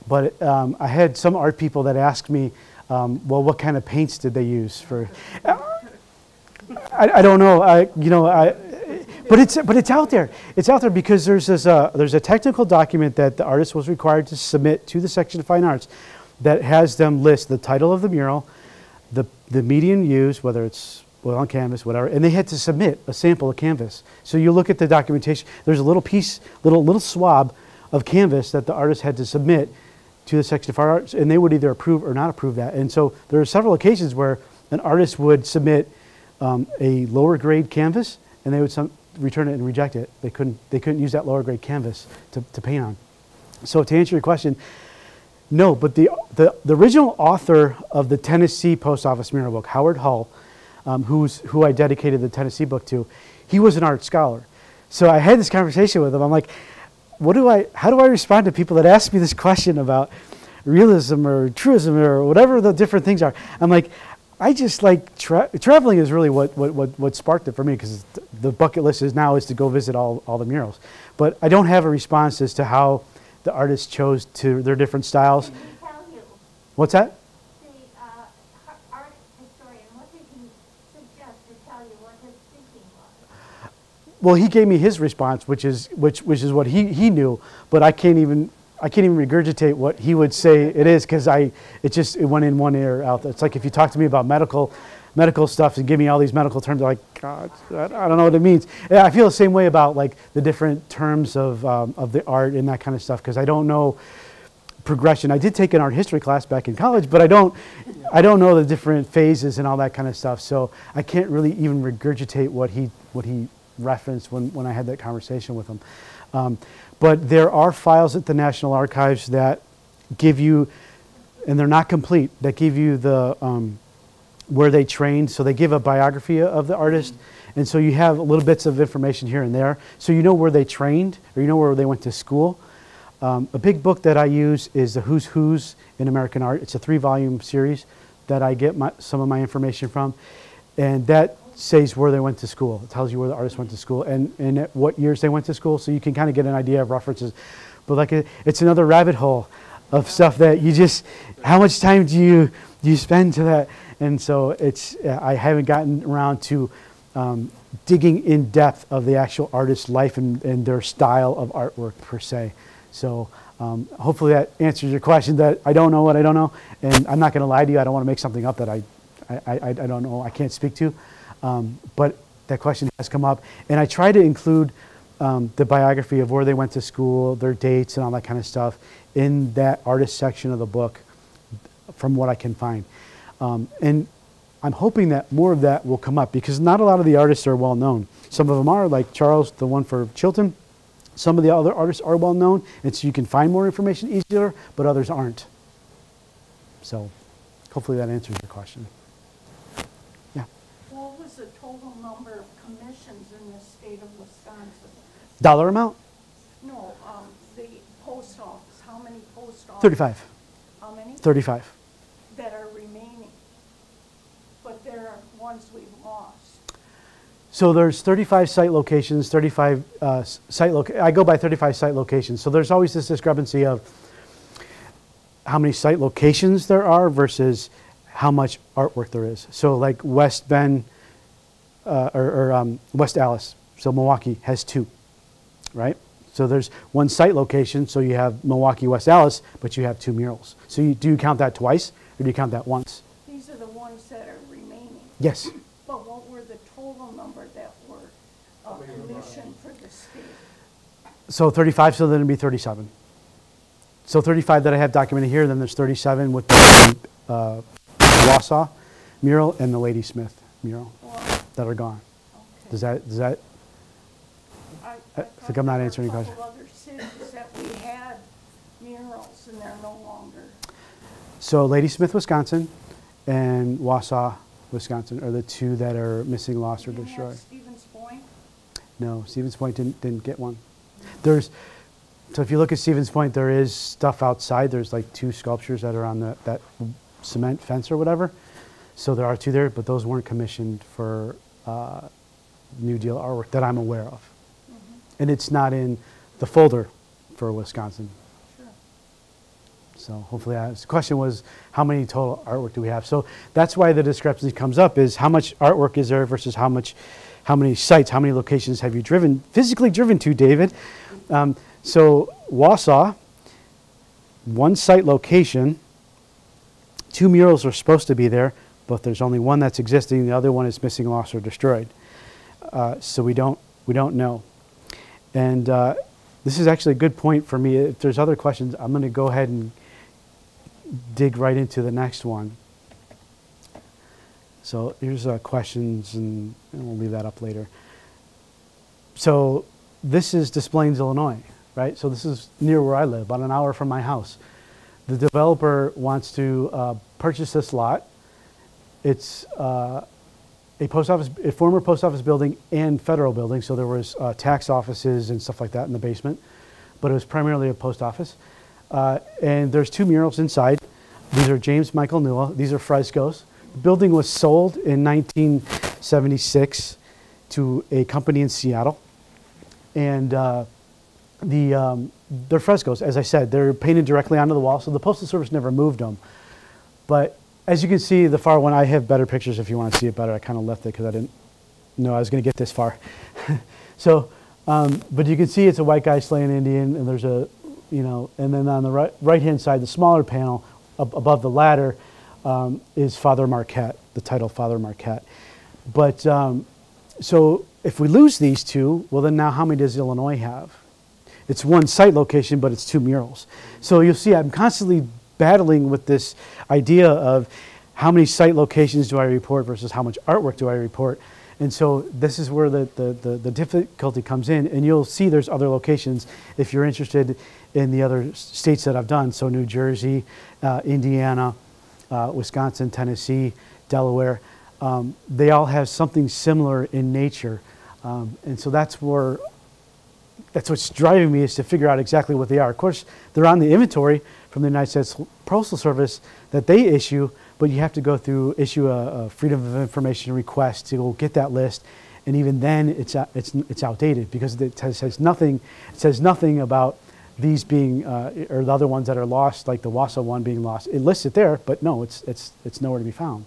But I had some art people that asked me, well, what kind of paints did they use for? I don't know. But it's out there. It's out there because there's a technical document that the artist was required to submit to the section of fine arts that has them list the title of the mural, the medium used, whether it's oil on canvas, whatever, and they had to submit a sample of canvas. So you look at the documentation. There's a little piece, little swab of canvas that the artist had to submit to the section of fine arts, and they would either approve or not approve that. And so there are several occasions where an artist would submit a lower grade canvas, and they would return it and reject it. They couldn't use that lower grade canvas to paint on. So to answer your question, no, but the original author of the Tennessee Post Office mural book, Howard Hull, who I dedicated the Tennessee book to, he was an art scholar. So I had this conversation with him. I'm like, how do I respond to people that ask me this question about realism or truism or whatever the different things are? I'm like, I just like traveling is really what sparked it for me, because the bucket list is to go visit all the murals. But I don't have a response as to how the artists chose their different styles. Can he tell you, What's that? the art historian, what did he suggest to tell you what his thinking was? Well, he gave me his response, which is what he knew, but I can't even regurgitate what he would say it is, because it went in one ear out. It's like if you talk to me about medical stuff and give me all these medical terms, I'm like, God, I don't know what it means. Yeah, I feel the same way about like the different terms of the art and that kind of stuff, because I don't know progression. I did take an art history class back in college, but I don't know the different phases and all that kind of stuff. So I can't really even regurgitate what he referenced when I had that conversation with him. But there are files at the National Archives that give you, and they're not complete, that give you the where they trained. So they give a biography of the artist, and so you have little bits of information here and there. So you know where they trained, or you know where they went to school. A big book that I use is the Who's Who's in American Art. It's a 3-volume series that I get some of my information from, and that says where they went to school. It tells you where the artist went to school and at what years they went to school, so you can kind of get an idea of references. But like it's another rabbit hole of stuff that you just, how much time do you spend to that? And so I haven't gotten around to digging in depth of the actual artist's life and their style of artwork per se. So hopefully that answers your question, that I don't know what I don't know, and I'm not going to lie to you. I don't want to make something up that I don't know, I can't speak to. But that question has come up, and I try to include the biography of where they went to school, their dates, and all that kind of stuff in that artist section of the book from what I can find. And I'm hoping that more of that will come up, because not a lot of the artists are well known. Some of them are, like Charles, the one for Chilton. Some of the other artists are well known, and so you can find more information easier, but others aren't. So hopefully that answers your question. What was the total number of commissions in the state of Wisconsin? Dollar amount? No, the post office, how many post offices? 35. How many? 35. That are remaining, but there are ones we've lost. So there's 35 site locations, 35 I go by 35 site locations. So there's always this discrepancy of how many site locations there are versus how much artwork there is. So like West Bend West Allis, so Milwaukee has 2, right? So there's one site location, so you have Milwaukee, West Allis, but you have 2 murals. So do you count that twice, or do you count that once? These are the ones that are remaining. Yes. But what were the total number that were commissioned for the state? So 35, so then it'd be 37. So 35 that I have documented here, then there's 37 with the Wausau mural and the Ladysmith mural that are gone. Okay. Does that I think I'm not answering your question. There were a couple other cities that we had murals and they're no longer. So Ladysmith, Wisconsin, and Wausau, Wisconsin are the 2 that are missing, lost, or destroyed. Stevens Point? No, Stevens Point didn't get one. So if you look at Stevens Point, there is stuff outside. There's like 2 sculptures that are on that cement fence or whatever. So there are 2 there, but those weren't commissioned for New Deal artwork that I'm aware of. And it's not in the folder for Wisconsin. Sure. So hopefully, the question was, how many total artwork do we have? So that's why the discrepancy comes up, is how much artwork is there versus how many sites, how many locations have you physically driven to, David? So Wausau, one site location, 2 murals are supposed to be there, but there's only one that's existing. The other one is missing, lost, or destroyed. So we don't know. And this is actually a good point for me. If there's other questions, I'm going to go ahead and dig right into the next one. So here's questions, and we'll leave that up later. So this is Des Plaines, Illinois, right? So this is near where I live, about an hour from my house. The developer wants to purchase this lot. It's a former post office building and federal building, so there was tax offices and stuff like that in the basement, but it was primarily a post office. And there's 2 murals inside. These are James Michael Newell. These are frescoes. The building was sold in 1976 to a company in Seattle. And they're frescoes, as I said. They're painted directly onto the wall, so the Postal Service never moved them. But as you can see, the far one, I have better pictures if you want to see it better. I kind of left it because I didn't know I was going to get this far. So, but you can see it's a white guy slaying an Indian, and there's a, and then on the right-hand side, the smaller panel above the ladder is Father Marquette, the title Father Marquette. But, so if we lose these 2, well then now how many does Illinois have? It's one site location, but it's 2 murals. So you'll see I'm constantly battling with this idea of how many site locations do I report versus how much artwork do I report. And so this is where the difficulty comes in, and you'll see there's other locations if you're interested in the other states that I've done. So New Jersey, Indiana, Wisconsin, Tennessee, Delaware, they all have something similar in nature. And so that's what's driving me, is to figure out exactly what they are. Of course, they're on the inventory from the United States Postal Service that they issue, but you have to issue a Freedom of Information request to go get that list, and even then it's outdated because it says nothing. It says nothing about these being or the other ones that are lost, like the Wausau one being lost. It lists it there, but no, it's nowhere to be found.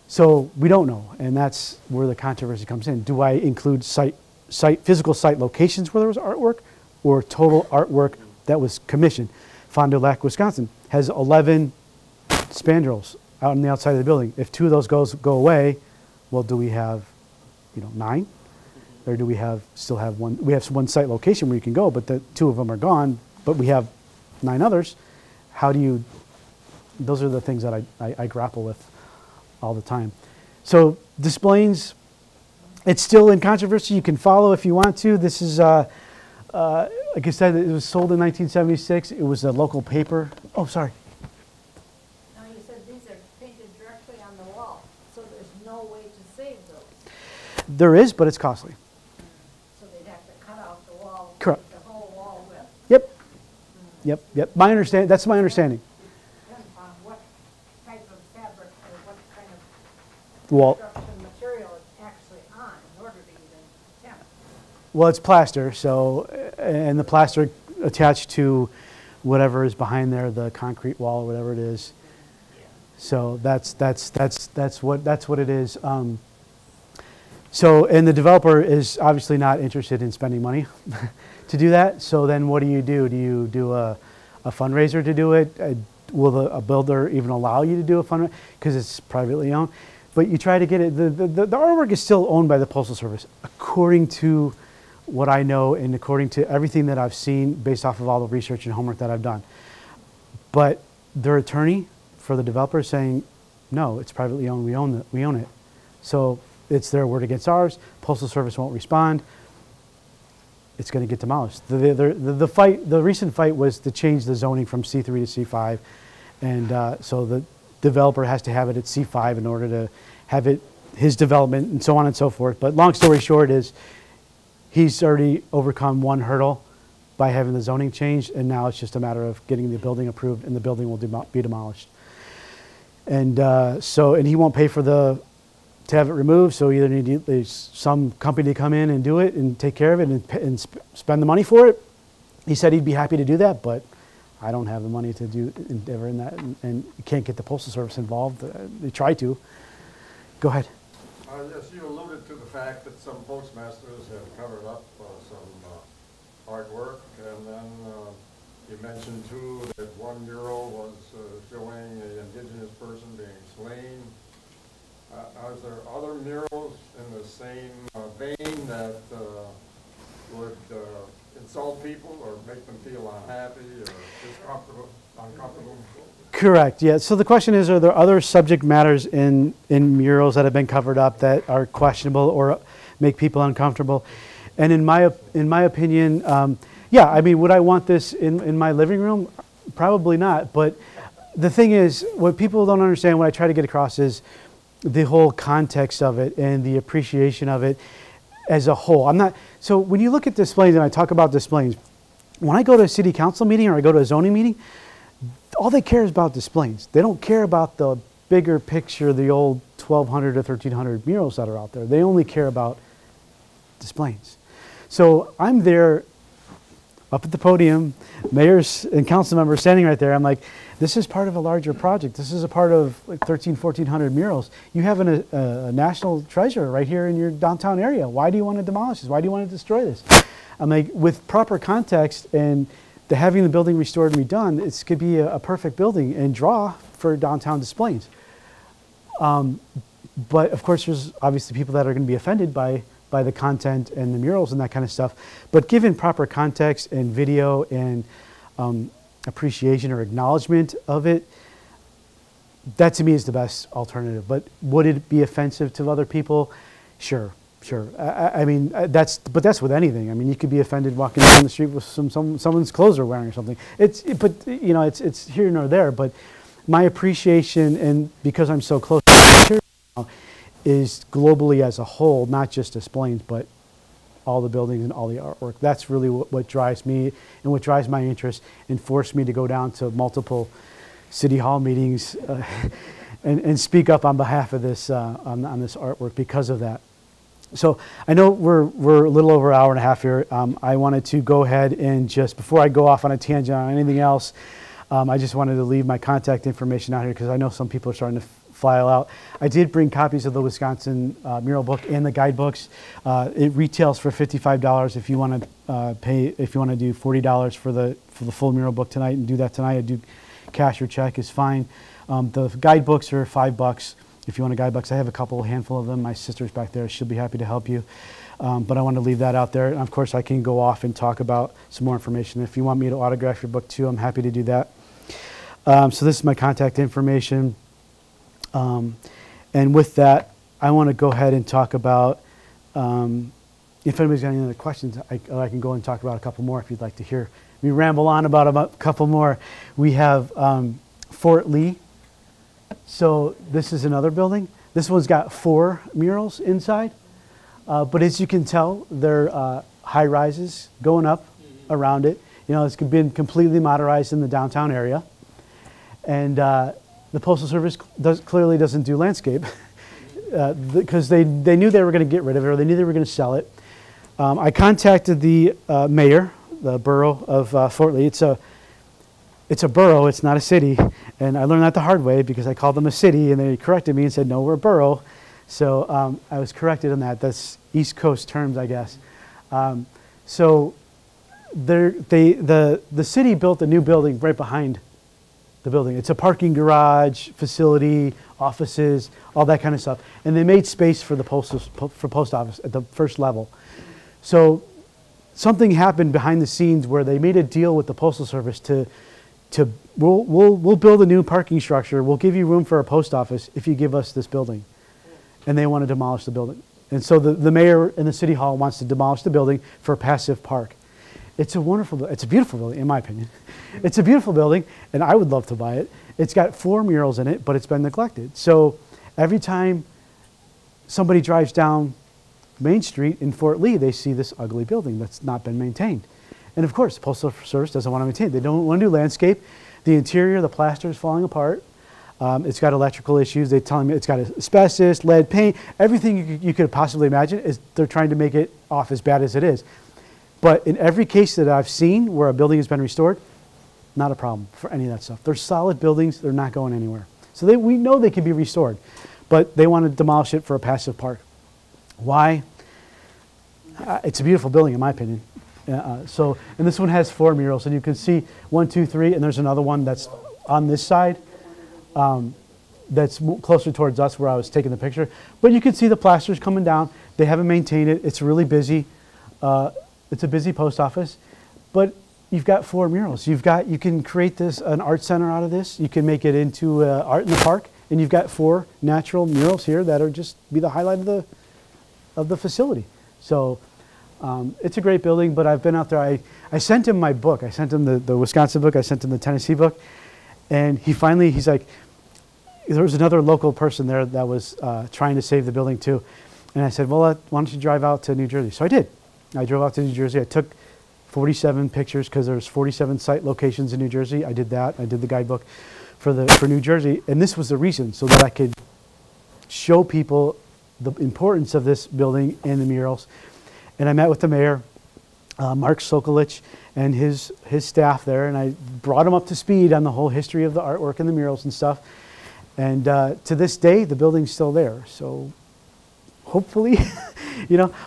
So we don't know, and that's where the controversy comes in. Do I include physical site locations where there was artwork, or total artwork that was commissioned? Fond du Lac, Wisconsin has 11 spandrels out on the outside of the building. If 2 of those go away, well, do we have 9? Or do we still have one? We have one site location where you can go, but the 2 of them are gone, but we have 9 others. How do you, those are the things that I grapple with all the time. So Des Plaines, it's still in controversy. You can follow if you want to. This is, like I said, it was sold in 1976. It was a local paper. Oh, sorry. Now you said these are painted directly on the wall, so there's no way to save those. There is, but it's costly. So they'd have to cut out the wall. Correct. The whole wall width. Yep. Yep. That's my understanding. Depends on what type of fabric or what kind of Wall. construction material it's actually on in order to even attempt. Well, it's plaster, so, and the plaster attached to whatever is behind there, the concrete wall, or whatever it is. So that's what it is. So, and the developer is obviously not interested in spending money to do that. So then what do? Do you do a fundraiser to do it? Will a builder even allow you to do a fundraiser? Because it's privately owned. But you try to get it, the artwork is still owned by the Postal Service, according to what I know and according to everything that I've seen based off of all the research and homework that I've done. But their attorney for the developer is saying, no, it's privately owned, we own it. So it's their word against ours. Postal Service won't respond. It's going to get demolished. The recent fight was to change the zoning from C3 to C5, and so the developer has to have it at C5 in order to have it his development and so on and so forth. But long story short is he's already overcome one hurdle by having the zoning changed, and now it's just a matter of getting the building approved, and the building will be demolished. And and he won't pay for to have it removed, so either there's some company to come in and do it and take care of it and spend the money for it. He said he'd be happy to do that, but I don't have the money to do endeavor in that, and can't get the Postal Service involved. They try to. Go ahead. Yes, you alluded to the fact that some postmasters have covered up some hard work, and then you mentioned too that one mural was showing an indigenous person being slain. Are there other murals in the same vein that would insult people or make them feel unhappy or uncomfortable? Correct, yeah. So the question is, are there other subject matters in murals that have been covered up that are questionable or make people uncomfortable? And in my opinion, yeah, I mean, would I want this in my living room? Probably not. But the thing is, what people don't understand, what I try to get across is the whole context of it and the appreciation of it as a whole. So when you look at displays, and I talk about displays, when I go to a city council meeting or I go to a zoning meeting, all they care is about displays. They don't care about the bigger picture, the old 1,200 or 1,300 murals that are out there. They only care about displays. So I'm there up at the podium, mayors and council members standing right there. I'm like, this is part of a larger project. This is a part of like 1,400 murals. You have a national treasure right here in your downtown area. Why do you want to demolish this? Why do you want to destroy this? I'm like, with proper context and having the building restored and redone, it could be a perfect building and draw for downtown displays. But of course, there's obviously people that are going to be offended by the content and the murals and that kind of stuff. But given proper context and video and appreciation or acknowledgement of it, that to me is the best alternative. But would it be offensive to other people? Sure. I mean, that's with anything. I mean, you could be offended walking down the street with someone's clothes they're wearing or something. But you know, it's here nor there. But my appreciation, and because I'm so close to the material now, is globally as a whole, not just displays, but all the buildings and all the artwork. That's really what drives me and what drives my interest and forced me to go down to multiple city hall meetings and speak up on behalf of this on this artwork because of that. So I know we're a little over an hour and a half here. I wanted to go ahead and just, before I go off on a tangent on anything else, I just wanted to leave my contact information out here because I know some people are starting to file out. I did bring copies of the Wisconsin mural book and the guidebooks. It retails for $55 if you want to if you want to do $40 for the full mural book tonight and do that tonight. I do cash or check is fine. The guidebooks are $5. If you want a guidebooks, I have a handful of them. My sister's back there. She'll be happy to help you. But I want to leave that out there. And of course, I can go off and talk about some more information. If you want me to autograph your book too, I'm happy to do that. So this is my contact information. And with that, I want to go ahead and talk about, if anybody's got any other questions, I can go and talk about a couple more if you'd like to hear me ramble on about a couple more. We have Fort Lee. So this is another building. This one's got 4 murals inside. But as you can tell, they're high rises going up around it. You know, it's been completely modernized in the downtown area. And the Postal Service clearly doesn't do landscape because they knew they were going to get rid of it, or they knew they were going to sell it. I contacted the mayor, the borough of Fort Lee. It's a borough, it's not a city. And I learned that the hard way because I called them a city and they corrected me and said, no, we're a borough. So I was corrected on that. That's East Coast terms, I guess. So the city built a new building right behind the building. It's a parking garage, facility, offices, all that kind of stuff. And they made space for the post office at the first level. So something happened behind the scenes where they made a deal with the Postal Service we'll build a new parking structure. We'll give you room for a post office if you give us this building. And they want to demolish the building. And so the mayor and the city hall wants to demolish the building for a passive park. It's a beautiful building, in my opinion. It's a beautiful building, and I would love to buy it. It's got 4 murals in it, but it's been neglected. So every time somebody drives down Main Street in Fort Lee, they see this ugly building that's not been maintained. And of course, the Postal Service doesn't want to maintain it. They don't want to do landscape. The interior, the plaster is falling apart. It's got electrical issues. They're telling me it's got asbestos, lead paint, everything you could possibly imagine. They're trying to make it off as bad as it is. But in every case that I've seen where a building has been restored, Not a problem for any of that stuff. They're solid buildings. They're not going anywhere. So we know they can be restored, but they want to demolish it for a passive park. Why? It's a beautiful building, in my opinion. And this one has 4 murals, and you can see 1, 2, 3, and there's another one that's on this side. That's closer towards us where I was taking the picture. But you can see the plasters coming down. They haven't maintained it. It's really busy. It's a busy post office. But you've got 4 murals. You can create an art center out of this. You can make it into art in the park. And you've got 4 natural murals here that are just be the highlight of the facility. So it's a great building, but I've been out there. I sent him my book. I sent him the Wisconsin book. I sent him the Tennessee book. And he's like, there was another local person there that was trying to save the building too. And I said, well, why don't you drive out to New Jersey? So I did. I drove out to New Jersey. I took 47 pictures because there's 47 site locations in New Jersey. I did that. I did the guidebook for New Jersey. And this was the reason, so that I could show people the importance of this building and the murals. And I met with the mayor, Mark Sokolich, and his staff there. And I brought him up to speed on the whole history of the artwork and the murals and stuff. And to this day, the building's still there. So hopefully,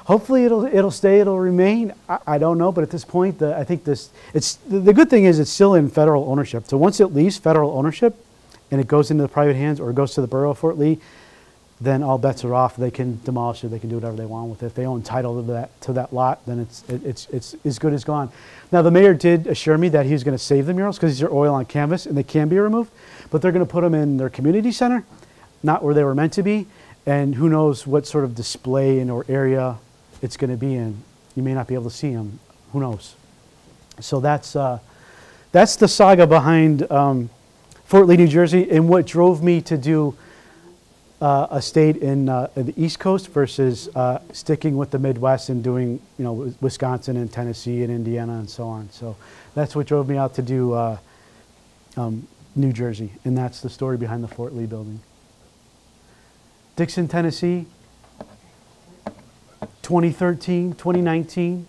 hopefully it'll stay, it'll remain. I don't know, but at this point, I think the good thing is it's still in federal ownership. So once it leaves federal ownership and it goes into the private hands or it goes to the borough of Fort Lee, then all bets are off. They can demolish it. They can do whatever they want with it. If they own title to that lot, then it's as good as gone. Now, the mayor did assure me that he's going to save the murals because these are oil on canvas and they can be removed, but they're going to put them in their community center, not where they were meant to be. And who knows what sort of display or area it's going to be in. You may not be able to see them. Who knows? So that's the saga behind Fort Lee, New Jersey, and what drove me to do a state in the East Coast versus sticking with the Midwest and doing, Wisconsin and Tennessee and Indiana and so on. So that's what drove me out to do New Jersey, and that's the story behind the Fort Lee building. Dixon, Tennessee, 2013, 2019.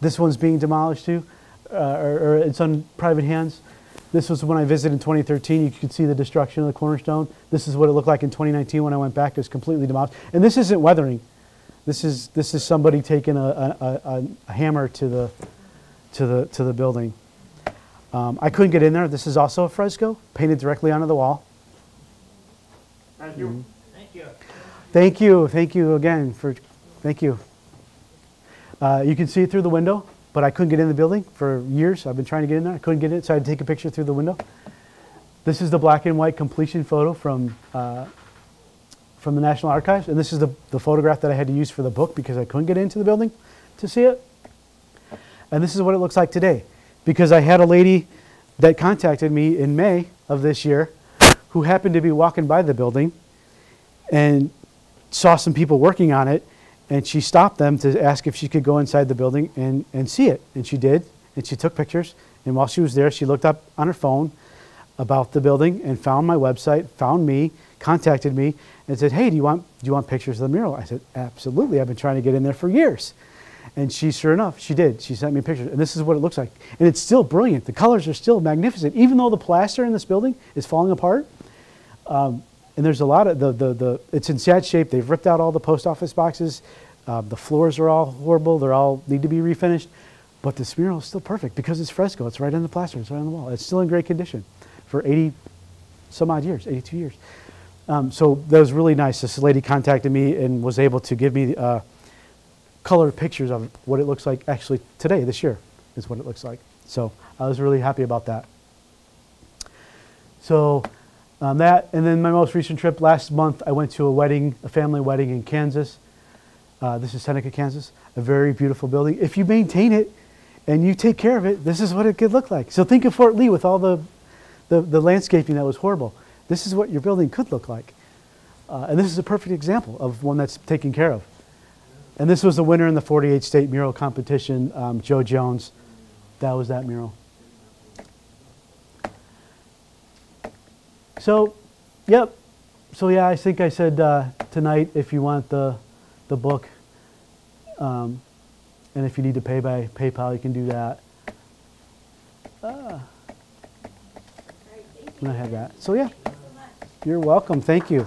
This one's being demolished too, or it's on private hands. This was when I visited in 2013. You could see the destruction of the cornerstone. This is what it looked like in 2019 when I went back. It was completely demolished. And this isn't weathering. This is somebody taking a hammer to the building. I couldn't get in there. This is also a fresco painted directly onto the wall. Thank you. Thank you. Thank you. Thank you again thank you. You can see it through the window, but I couldn't get in the building for years. I've been trying to get in there. I couldn't get in, so I had to take a picture through the window. This is the black and white completion photo from the National Archives, and this is the photograph that I had to use for the book because I couldn't get into the building to see it. And this is what it looks like today, because I had a lady that contacted me in May of this year who happened to be walking by the building and saw some people working on it, and she stopped them to ask if she could go inside the building and see it. And she did, and she took pictures. And while she was there, she looked up on her phone about the building and found my website, found me, contacted me, and said, hey, do you want pictures of the mural? I said, absolutely. I've been trying to get in there for years. And sure enough, she did. She sent me pictures. And this is what it looks like. And it's still brilliant. The colors are still magnificent. Even though the plaster in this building is falling apart, and there's a lot of it's in sad shape. They've ripped out all the post office boxes. The floors are all horrible. They all need to be refinished. But this mural is still perfect because it's fresco. It's right on the plaster. It's right on the wall. It's still in great condition for 80 some odd years, 82 years. So that was really nice. This lady contacted me and was able to give me color pictures of what it looks like actually today, this year, is what it looks like. So I was really happy about that. So that, and then my most recent trip last month, I went to a family wedding in Kansas. This is Seneca, Kansas, a very beautiful building. If you maintain it and you take care of it, this is what it could look like. So think of Fort Lee with all the landscaping that was horrible. This is what your building could look like. And this is a perfect example of one that's taken care of. And this was the winner in the 48 state mural competition, Joe Jones. That was that mural. So, yep. So yeah, I think I said tonight, if you want the book, and if you need to pay by PayPal, you can do that. I had that. So yeah, you're welcome. Thank you.